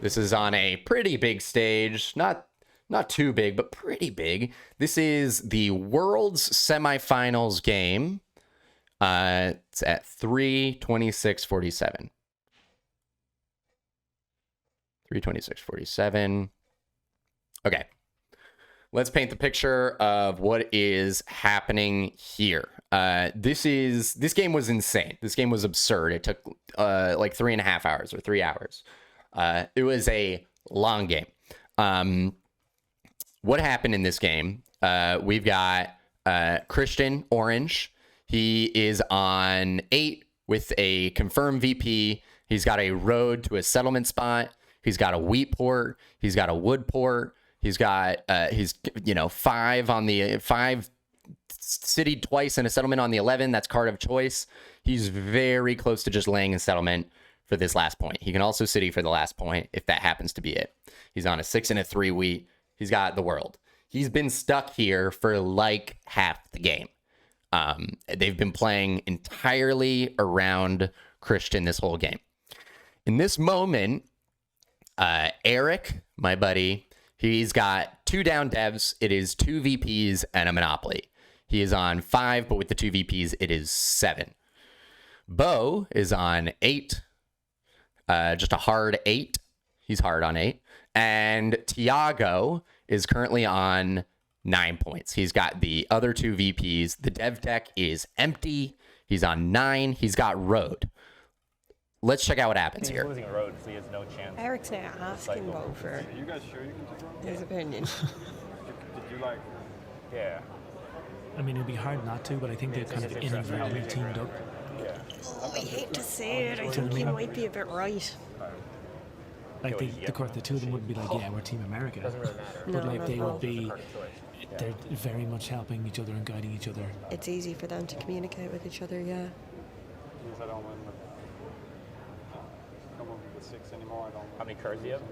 This is on a pretty big stage, not too big, but pretty big. This is the World's Semifinals game. It's at 3:26:47. 3:26:47. Okay. Let's paint the picture of what is happening here. This game was insane. This game was absurd. It took like 3.5 hours or 3 hours. It was a long game. What happened in this game? We've got Christian Orange. He is on 8 with a confirmed VP. He's got a road to a settlement spot. He's got a wheat port. He's got a wood port. He's got 5 on the 5 city twice in a settlement on the 11. That's card of choice. He's very close to just laying a settlement for this last point. He can also city for the last point if that happens to be it. He's on a 6 and a 3 wheat. He's got the world. He's been stuck here for like half the game. They've been playing entirely around Christian this whole game. In this moment, Eric, my buddy, he's got 2 down devs. It is 2 VPs and a monopoly. He is on 5, but with the 2 VPs, it is 7. Bo is on 8, just a hard 8. He's hard on 8. And Tiago is currently on 9 points. He's got the other 2 VPs. The dev deck is empty. He's on 9. He's got road. Let's check out what happens here. He's losing a road, so he has no chance. Eric's now asking Bo for You guys sure you can take roll? his opinion. Did you like? Yeah. I mean, it'd be hard not to, but I think they're kind of inadvertently teamed up. Oh, I hate to say it. I think he might be a bit right. like the two of them wouldn't be like, yeah, we're Team America. Doesn't really matter. But No, like not they at all. would be, Hard choice. they're very much helping each other and guiding each other. It's easy for them to communicate with each other, yeah. Means I don't win with, come up with 6 anymore. I don't. How many cards do you have?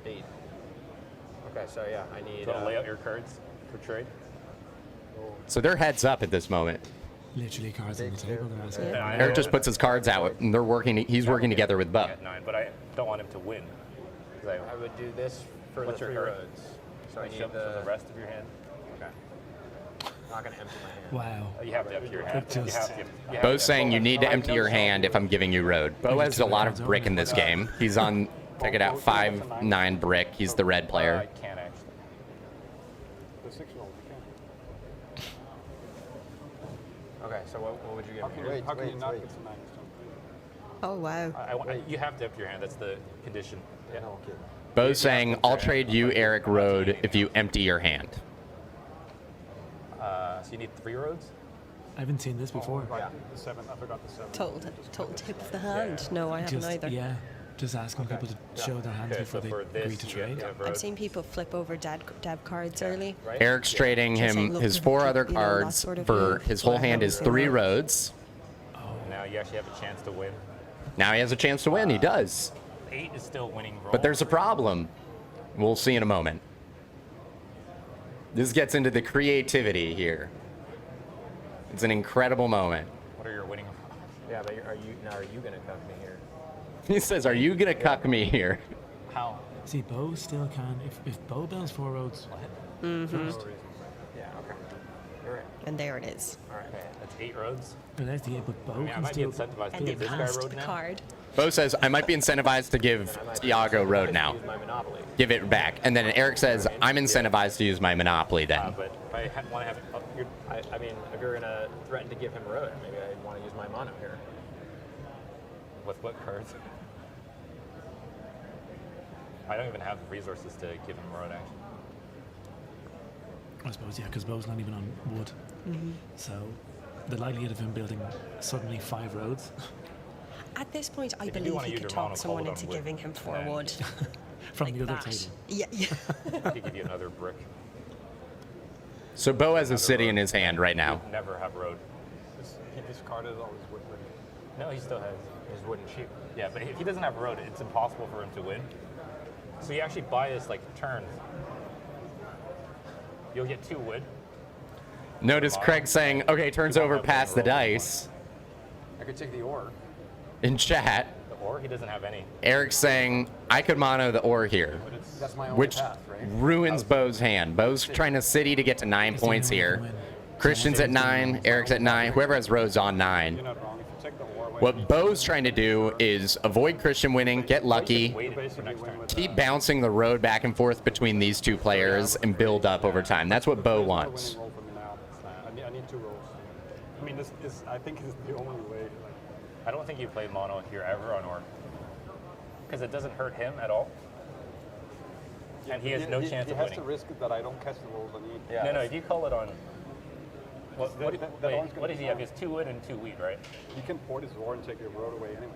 8. Okay, so yeah, I need. Do you want to lay out your cards for trade? So they're heads up at this moment. Literally cards on the table. They're asking. Yeah. Eric just puts his cards out, and they're working. He's working together with Bo. At 9, but I don't want him to win. 'Cause I would do this for What's the your 3 card? roads. So I Show need for the rest of your hand. Okay. Not gonna empty my hand. Wow. You have to empty your hand. It You just- have to. You have Bo's to. saying you need to empty your hand if I'm giving you road. Bo has a lot of brick in this game. He's on, check it out, 5-9 brick. He's the red I player. can't actually. The 6 roll, you can. Okay, so what would you give How me? can you, how can you not get to 9? Oh, wow. You have to empty your hand. That's the condition. Yeah. No kidding. Bo's saying, I'll trade you Eric road if you empty your hand. So you need 3 roads? I haven't seen this before. Right, the 7. I forgot the 7. Total tip of the hand. No, I haven't Just, either. yeah, just asking people to show their hands Okay, before so they for agree this, to you trade. have I've road. seen people flip over dab cards early. Right? Eric's trading Just saying, him look, his you 4 know, other that cards sort of for thing. his whole hand is 3 roads. Now you actually have a chance to win. Now he has a chance to win. He does. 8 is still winning roll. But there's a problem. We'll see in a moment. This gets into the creativity here. It's an incredible moment. What are your winning? Yeah, but are you gonna cuck me here? He says, are you going to cuck me here? How? See, Bo still can. If Bo builds 4 roads Mm-hmm. first, Yeah, okay. You're right. And there it is. All right, that's 8 roads. but that's the but Bo I mean, I can might be still. incentivized to And they give this guy passed road the now. card. Bo says, I might be incentivized to give Tiago road now. Use my monopoly. Give it back. And then Eric says, I'm incentivized to use my monopoly then. But if I want to have it up, I mean, if you're gonna threaten to give him road, maybe I'd want to use my mono here. with what cards? I don't even have the resources to give him road actually. I suppose, yeah, because Bo's not even on wood. Mm-hmm. So the likelihood of him building suddenly 5 roads At this point, I If you do believe wanna he use could your mono, talk someone call it into on wood. giving him 4 And then- wood. from Like the other that. table. Yeah, yeah. I could give you another brick. So Bo has a city in his hand right now. You'd never have road. He discarded all his wood. No, he still has his wooden sheep. Yeah, but if he doesn't have road, it's impossible for him to win. So you actually buy this like turns. You'll get 2 wood. Notice Craig saying, okay, turns over past the dice I could take the ore. in chat. The ore, he doesn't have any. Eric's saying, I could mono the ore here, That's my only which path, right? ruins Bo's hand. Bo's trying to city to get to 9 points here. Christian's at 9, Eric's at 9, whoever has roads on 9. You're not wrong. If you take the ore away, What Bo's trying to do is avoid Christian winning, get lucky, Wait for next turn. keep bouncing the road back and forth between these 2 players, and build up over time. That's what Bo wants. roll for me now. I need 2 rolls. I mean, this is. I think is the only way. Like, I don't think you play mono here ever on ore. Because it doesn't hurt him at all. And he has no chance he of has winning. to risk that I don't catch the rolls on E. No, if you call it on. What, That- what, that wait, one's gonna what does be he have? fine. He has 2 wood and 2 wheat, right? He can port his ore and take your road away anyway.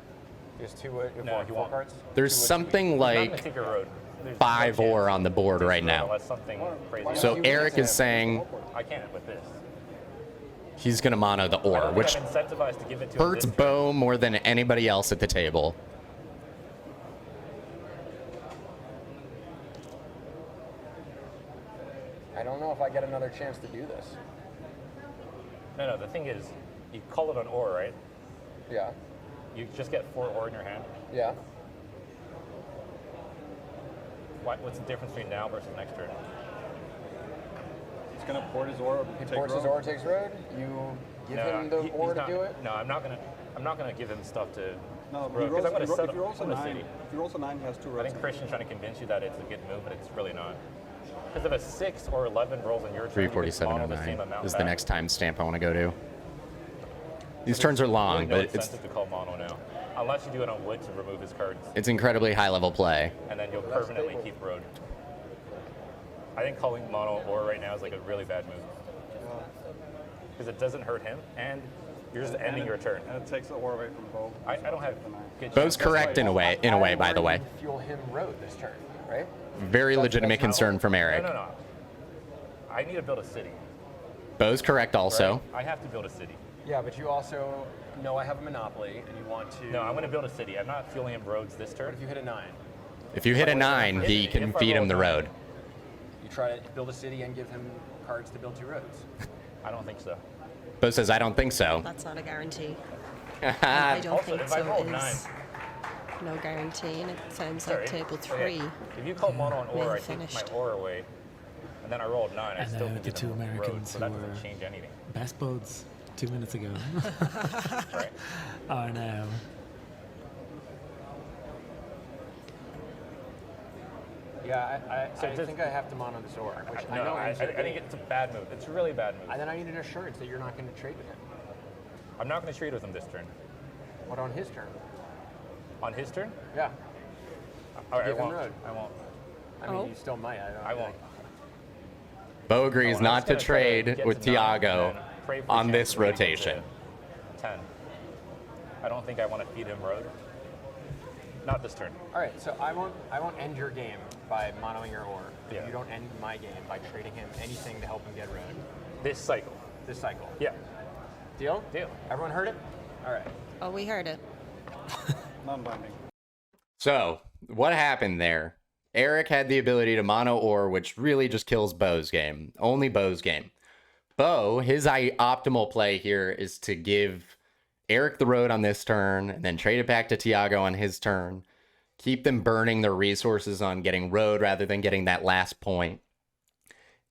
There's 2 wood. No, he won't. cards. There's something He's not gonna like take your road. There's 5 no chance ore on the board to right take your road now. Unless something crazy So happens. Eric is saying I can't with this. he's going to mono the I ore, don't think which I'm incentivized to give it to him hurts this Bo more than anybody else at the table. I don't know if I get another chance to do this. No, the thing is, you call it on ore, right? Yeah. You just get 4 ore in your hand. Yeah. What's the difference between now versus next turn? He's gonna port his ore. He take ports his road. ore, takes road. You give him the ore he's to not, do it. No, I'm not gonna give him stuff to. No, road, he rolls, I'm gonna if he set up rolls a on the 9, city. if he rolls a 9, he has 2 I roads. think Christian's trying to convince you that it's a good move, but it's really not. Because if a 6 or 11 rolls on your turn, you can mono the same 347.09 amount is the back. next timestamp I want to go to. These So turns are there's long, really no but it's incentive to call mono now, unless you do it on wood to remove his cards, incredibly high level play. and then you'll permanently keep road. I think calling mono or right now is like a really bad move because it doesn't hurt him, and You're just ending your turn. And it takes the ore away from Bo. I don't have good Bo's chance. correct in a way, by the way. Fuel him road this turn, right? Very legitimate concern from Eric. No. I need to build a city. Bo's correct also. Right? I have to build a city. Yeah, but you also know I have a monopoly, and you want to. No, I'm going to build a city. I'm not fueling him roads this turn. What if you hit a 9? If you hit a 9, he can feed him the road. You try to build a city and give him cards to build 2 roads. I don't think so. Bo says, I don't think so. That's not a guarantee. I don't Also, think if so. I rolled Is 9. no guarantee, and it sounds Sorry. like table Okay. 3. If you call mono and may ore, have I take my finished. ore away, and then I rolled 9. I And still now can the give two him roads, Americans so who that were doesn't change anything. best buds 2 minutes ago Right. are now. Yeah, I think I have to mono this ore, which I know. I think it's a bad move. It's a really bad move. And then I need an assurance that you're not going to trade with him. I'm not going to trade with him this turn. What on his turn? On his turn? Yeah. All right, I won't. I won't. I mean, you still might. I won't. Bo agrees not to trade with Tiago on this rotation. 10. I don't think I want to feed him road. Not this turn. All right, so I won't end your game by monoing your ore. Yeah. You don't end my game by trading him anything to help him get road. This cycle. This cycle. Yeah. Deal? Deal. Everyone heard it? All right. Oh, we heard it. Non-binding. So, what happened there? Eric had the ability to mono ore, which really just kills Bo's game. Only Bo's game. Bo, his optimal play here is to give Eric the road on this turn, and then trade it back to Tiago on his turn. Keep them burning their resources on getting road rather than getting that last point.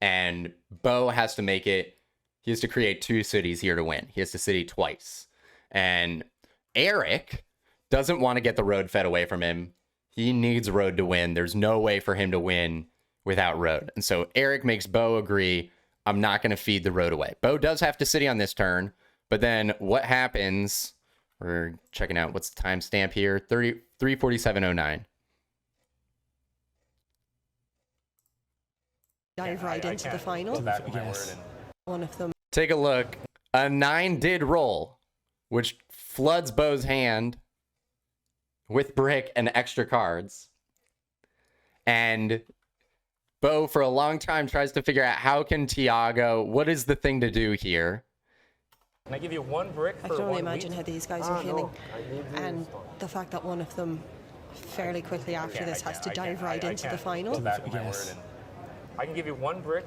And Bo has to make it, he has to create 2 cities here to win. He has to city twice. And Eric doesn't want to get the road fed away from him. He needs road to win. There's no way for him to win without road. And so Eric makes Bo agree, I'm not going to feed the road away. Bo does have to city on this turn, but then what happens? We're checking out what's the timestamp here. 3:47:09. Dive right into the final. Yes. One of them. Take a look. A 9 did roll, which floods Bo's hand with brick and extra cards. And Bo, for a long time, tries to figure out how can Tiago, what is the thing to do here? Can I give you 1 brick for I can only 1 imagine wheat? how these guys are feeling. And the fact that one of them fairly quickly after this has to dive right into the final. Yes. I can give you 1 brick.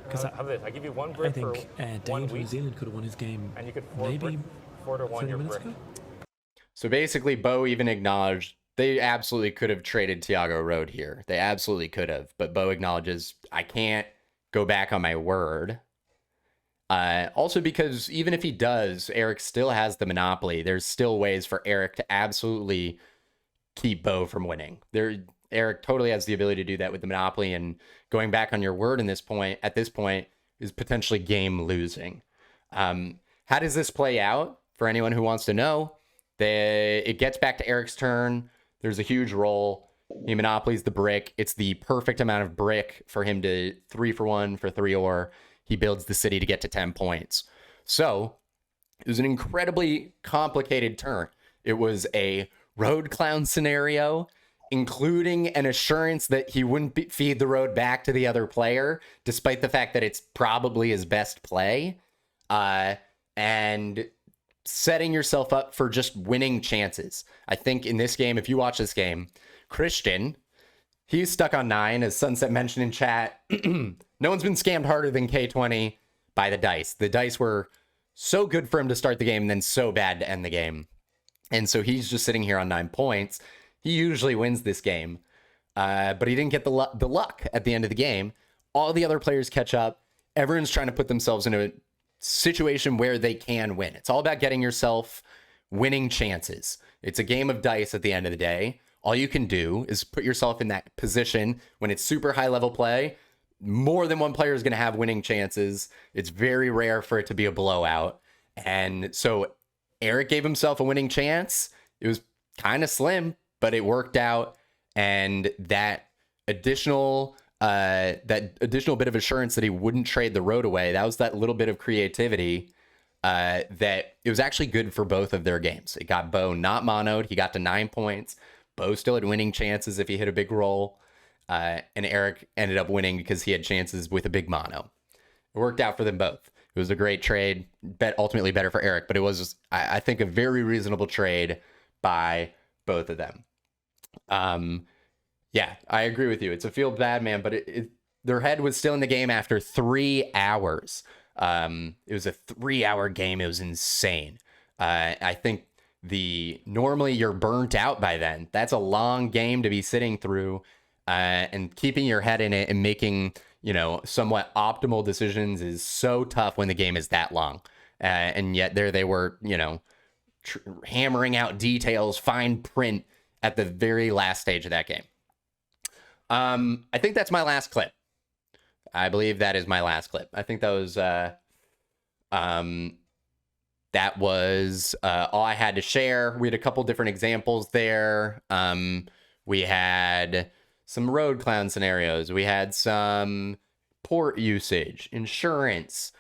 Because How this? I give you 1 I brick for think 1 Dane from New wheat, Zealand could have won his game and you could maybe 4 to 1 30 your minutes brick. ago. So basically, Bo even acknowledged they absolutely could have traded Tiago road here. They absolutely could have. But Bo acknowledges, I can't go back on my word. Also because even if he does, Eric still has the monopoly. There's still ways for Eric to absolutely keep Bo from winning. Eric totally has the ability to do that with the monopoly, and going back on your word at this point is potentially game losing. How does this play out for anyone who wants to know? It gets back to Eric's turn. There's a huge roll. He monopolies the brick. It's the perfect amount of brick for him to 3 for 1 for 3 ore. He builds the city to get to 10 points. So it was an incredibly complicated turn. It was a road clown scenario, including an assurance that he wouldn't feed the road back to the other player, despite the fact that it's probably his best play. And setting yourself up for just winning chances. I think in this game, if you watch this game, Christian, he's stuck on 9, as Sunset mentioned in chat. No one's been scammed harder than K20 by the dice. The dice were so good for him to start the game and then so bad to end the game. And so he's just sitting here on 9 points. He usually wins this game, but he didn't get the luck at the end of the game. All the other players catch up. Everyone's trying to put themselves in a situation where they can win. It's all about getting yourself winning chances. It's a game of dice at the end of the day. All you can do is put yourself in that position when it's super high level play. More than one player is going to have winning chances. It's very rare for it to be a blowout. And so Eric gave himself a winning chance. It was kind of slim, but it worked out. And that additional bit of assurance that he wouldn't trade the road away, that was that little bit of creativity that it was actually good for both of their games. It got Bo not monoed. He got to 9 points. Bo still had winning chances if he hit a big roll. And Eric ended up winning because he had chances with a big mono. It worked out for them both. It was a great trade, ultimately better for Eric, but it was, I think, a very reasonable trade by both of them. Yeah, I agree with you. It's a feel bad, man, but their head was still in the game after 3 hours. It was a 3-hour game. It was insane. I think normally you're burnt out by then. That's a long game to be sitting through, and keeping your head in it and making, somewhat optimal decisions is so tough when the game is that long. And yet there they were, hammering out details, fine print at the very last stage of that game. I think that's my last clip. I believe that is my last clip. I think that was all I had to share. We had a couple different examples there. We had some road clown scenarios. We had some port usage, insurance,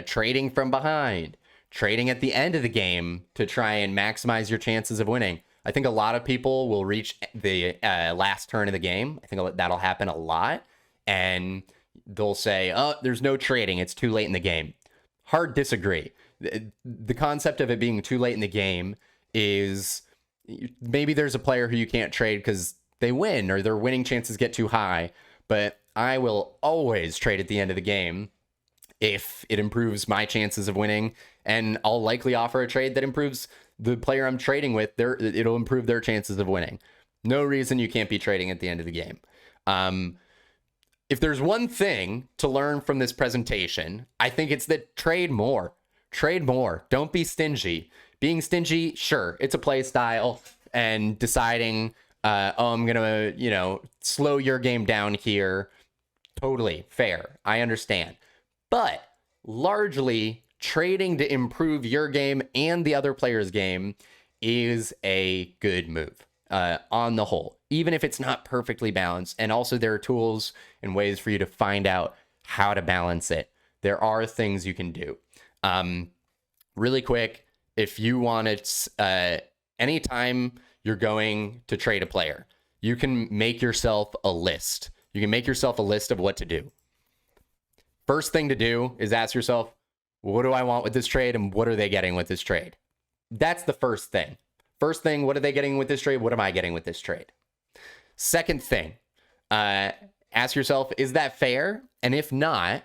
trading from behind, trading at the end of the game to try and maximize your chances of winning. I think a lot of people will reach the last turn of the game. I think that'll happen a lot. And they'll say, oh, there's no trading. It's too late in the game. Hard disagree. The concept of it being too late in the game is maybe there's a player who you can't trade because they win or their winning chances get too high. But I will always trade at the end of the game if it improves my chances of winning. And I'll likely offer a trade that improves the player I'm trading with. It'll improve their chances of winning. No reason you can't be trading at the end of the game. If there's one thing to learn from this presentation, I think it's that trade more. Trade more. Don't be stingy. Being stingy, sure, it's a play style, and deciding, I'm going to, slow your game down here. Totally fair. I understand. But largely, trading to improve your game and the other player's game is a good move on the whole, even if it's not perfectly balanced. And also there are tools and ways for you to find out how to balance it. There are things you can do. Really quick, if you want it, anytime you're going to trade a player, you can make yourself a list. You can make yourself a list of what to do. First thing to do is ask yourself, what do I want with this trade and what are they getting with this trade? That's the first thing. First thing, what are they getting with this trade? What am I getting with this trade? Second thing, ask yourself, is that fair? And if not,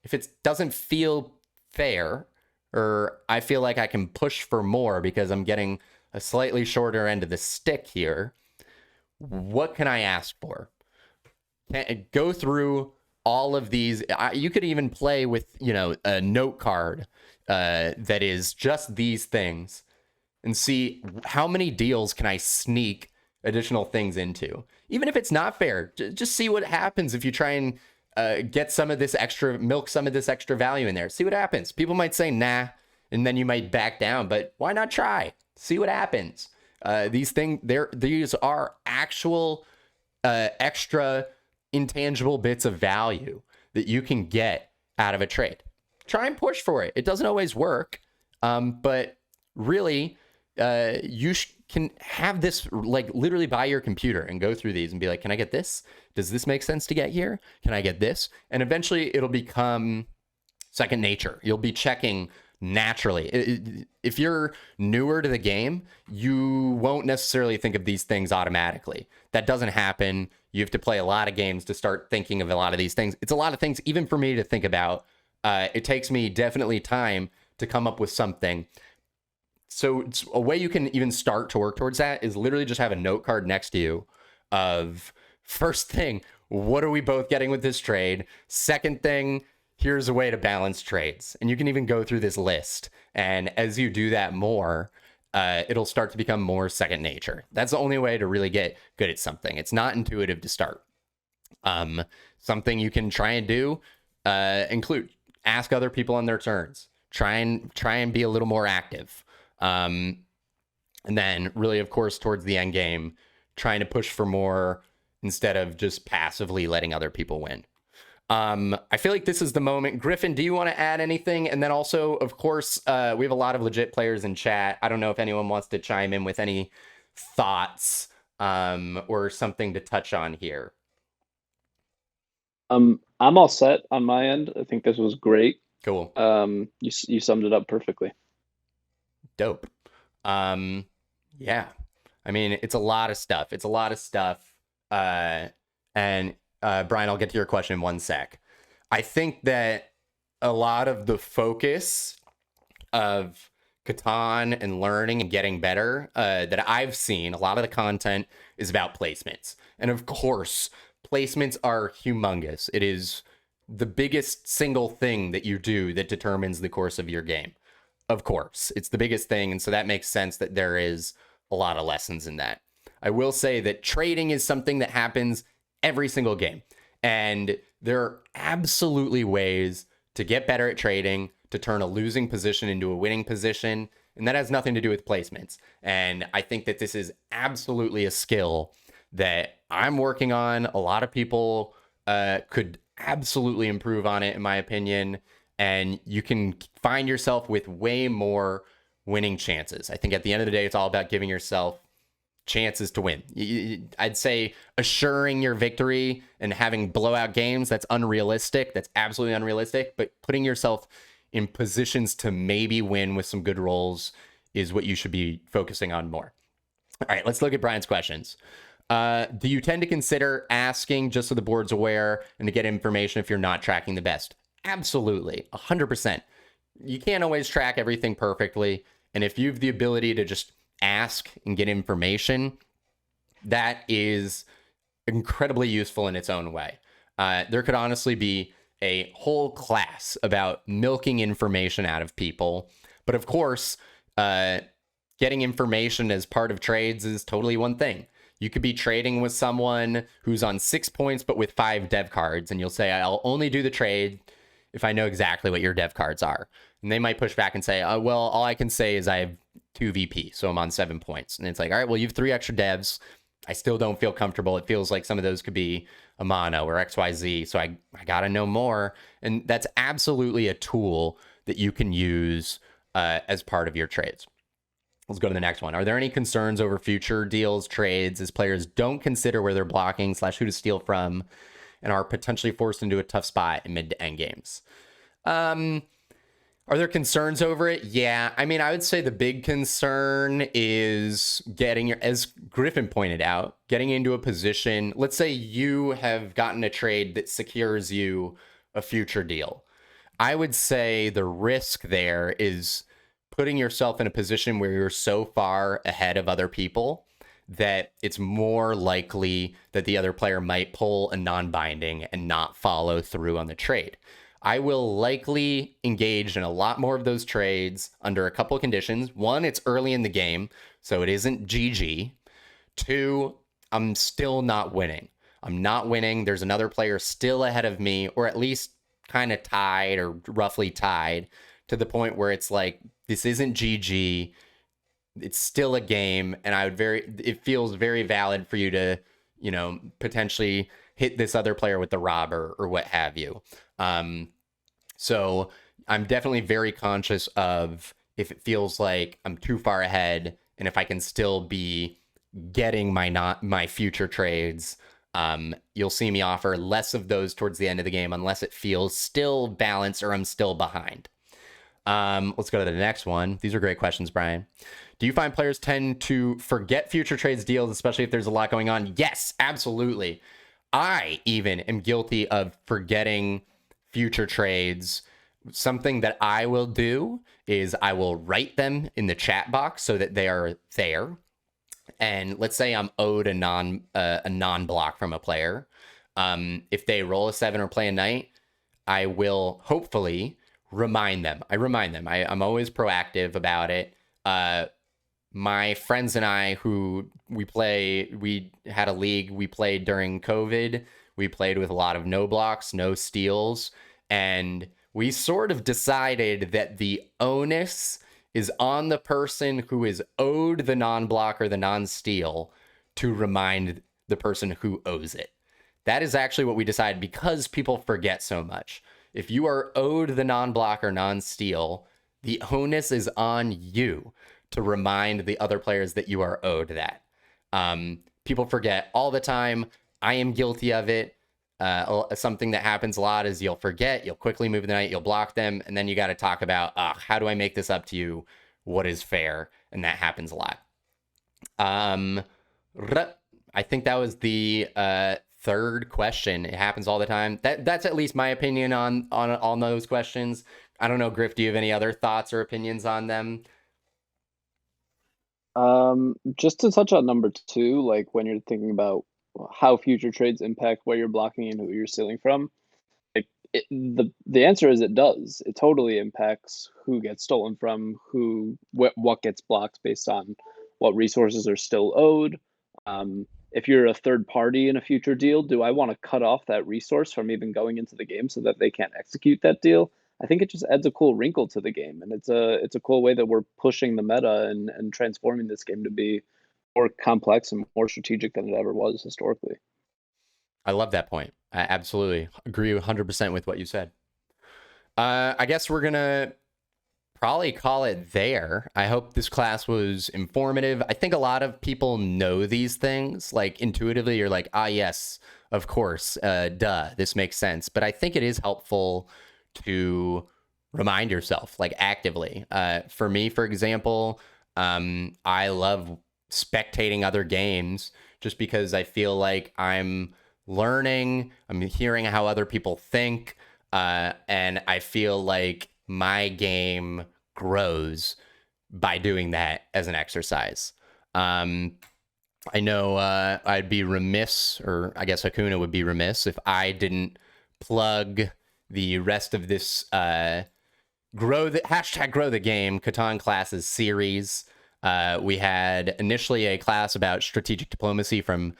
if it doesn't feel fair, or I feel like I can push for more because I'm getting a slightly shorter end of the stick here, what can I ask for? Go through all of these. You could even play with, a note card that is just these things and see how many deals can I sneak additional things into. Even if it's not fair, just see what happens if you try and get some of this extra, milk some of this extra value in there. See what happens. People might say, nah, and then you might back down, but why not try? See what happens. These are actual extra intangible bits of value that you can get out of a trade. Try and push for it. It doesn't always work, but really, you can have this, like, literally buy your computer and go through these and be like, can I get this? Does this make sense to get here? Can I get this? And eventually it'll become second nature. You'll be checking naturally. If you're newer to the game, you won't necessarily think of these things automatically. That doesn't happen. You have to play a lot of games to start thinking of a lot of these things. It's a lot of things, even for me to think about. It takes me definitely time to come up with something. So it's a way you can even start to work towards that is literally just have a note card next to you of, first thing, what are we both getting with this trade? Second thing, here's a way to balance trades. And you can even go through this list. And as you do that more, it'll start to become more second nature. That's the only way to really get good at something. It's not intuitive to start. Something you can try and do, include ask other people on their turns. Try and be a little more active. And then really, of course, towards the end game, trying to push for more instead of just passively letting other people win. I feel like this is the moment. Griffin, do you want to add anything? And then also, of course, we have a lot of legit players in chat. I don't know if anyone wants to chime in with any thoughts or something to touch on here. I'm all set on my end. I think this was great. Cool. You summed it up perfectly. Dope. Yeah. I mean, it's a lot of stuff. It's a lot of stuff. And Brian, I'll get to your question in one sec. I think that a lot of the focus of Catan and learning and getting better that I've seen, a lot of the content is about placements. And of course, placements are humongous. It is the biggest single thing that you do that determines the course of your game. Of course, it's the biggest thing. And so that makes sense that there is a lot of lessons in that. I will say that trading is something that happens every single game. And there are absolutely ways to get better at trading, to turn a losing position into a winning position. And that has nothing to do with placements. And I think that this is absolutely a skill that I'm working on. A lot of people could absolutely improve on it, in my opinion. And you can find yourself with way more winning chances. I think at the end of the day, it's all about giving yourself chances to win. I'd say assuring your victory and having blowout games, that's unrealistic. That's absolutely unrealistic. But putting yourself in positions to maybe win with some good rolls is what you should be focusing on more. All right, let's look at Brian's questions. Do you tend to consider asking just so the board's aware and to get information if you're not tracking the best? Absolutely, 100%. You can't always track everything perfectly. And if you have the ability to just ask and get information, that is incredibly useful in its own way. There could honestly be a whole class about milking information out of people. But of course, getting information as part of trades is totally one thing. You could be trading with someone who's on 6 points, but with 5 dev cards. And you'll say, I'll only do the trade if I know exactly what your dev cards are. And they might push back and say, well, all I can say is I have 2 VP, so I'm on 7 points. And it's like, all right, well, you have 3 extra devs. I still don't feel comfortable. It feels like some of those could be a mono or XYZ. So I got to know more. And that's absolutely a tool that you can use as part of your trades. Let's go to the next one. Are there any concerns over future deals, trades, as players don't consider where they're blocking / who to steal from and are potentially forced into a tough spot in mid to end games? Are there concerns over it? Yeah. I mean, I would say the big concern is getting, as Griffin pointed out, getting into a position. Let's say you have gotten a trade that secures you a future deal. I would say the risk there is putting yourself in a position where you're so far ahead of other people that it's more likely that the other player might pull a non-binding and not follow through on the trade. I will likely engage in a lot more of those trades under a couple of conditions. One, it's early in the game, so it isn't GG. 2, I'm still not winning. I'm not winning. There's another player still ahead of me, or at least kind of tied or roughly tied, to the point where it's like, this isn't GG. It's still a game, and it feels very valid for you to, potentially hit this other player with the robber or what have you. So I'm definitely very conscious of if it feels like I'm too far ahead and if I can still be getting my future trades. You'll see me offer less of those towards the end of the game unless it feels still balanced or I'm still behind. Let's go to the next one. These are great questions, Brian. Do you find players tend to forget future trades deals, especially if there's a lot going on? Yes, absolutely. I even am guilty of forgetting future trades. Something that I will do is I will write them in the chat box so that they are there. And let's say I'm owed a non-block from a player. If they roll a 7 or play a knight, I will hopefully remind them. I'm always proactive about it. My friends and I, who we had a league we played during COVID. We played with a lot of no blocks, no steals, and we sort of decided that the onus is on the person who is owed the non-block or the non-steal to remind the person who owes it. that is actually what we decided because people forget so much. If you are owed the non-block or non-steal, the onus is on you to remind the other players that you are owed that. People forget all the time. I am guilty of it. Something that happens a lot is you'll forget, you'll quickly move the knight, you'll block them, and then you got to talk about, how do I make this up to you? What is fair? And that happens a lot. I think that was the third question. It happens all the time. That's at least my opinion on those questions. I don't know, Griff, do you have any other thoughts or opinions on them? Just to touch on number 2, like when you're thinking about how future trades impact where you're blocking and who you're stealing from, like the answer is it does. It totally impacts who gets stolen from, what gets blocked based on what resources are still owed. If you're a third party in a future deal, do I want to cut off that resource from even going into the game so that they can't execute that deal? I think it just adds a cool wrinkle to the game, and it's a cool way that we're pushing the meta and transforming this game to be more complex and more strategic than it ever was historically. I love that point. I absolutely agree 100% with what you said. I guess we're gonna probably call it there. I hope this class was informative. I think a lot of people know these things, like intuitively you're like, yes, of course, duh, this makes sense. But I think it is helpful to remind yourself, like actively. For me, for example, I love spectating other games just because I feel like I'm learning, I'm hearing how other people think, and I feel like my game grows by doing that as an exercise. I know I'd be remiss, or I guess Hakuna would be remiss, if I didn't plug the rest of this grow the game Catan classes series. We had initially a class about strategic diplomacy from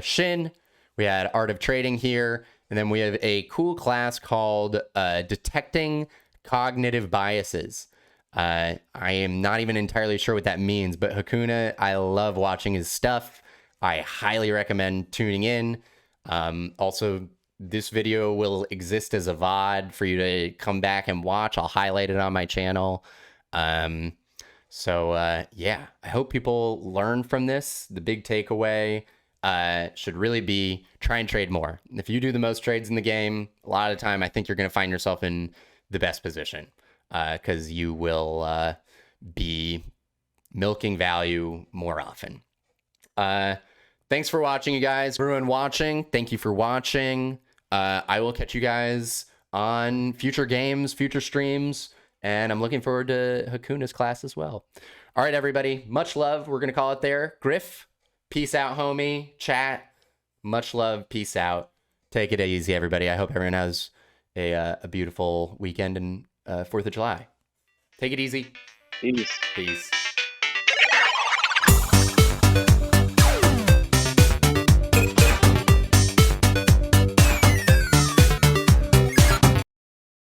Shin. We had Art of Trading here, and then we have a cool class called Detecting Cognitive Biases. I am not even entirely sure what that means, but Hakuna, I love watching his stuff. I highly recommend tuning in. Also, this video will exist as a VOD for you to come back and watch. I'll highlight it on my channel. So yeah, I hope people learn from this. The big takeaway should really be try and trade more. If you do the most trades in the game, a lot of the time I think you're going to find yourself in the best position because you will be milking value more often. Thanks for watching, you guys. Everyone watching, thank you for watching. I will catch you guys on future games, future streams, and I'm looking forward to Hakuna's class as well. All right, everybody, much love. We're going to call it there. Griff, peace out, homie. Chat, much love. Peace out. Take it easy, everybody. I hope everyone has a beautiful weekend and 4th of July. Take it easy. Peace. Peace.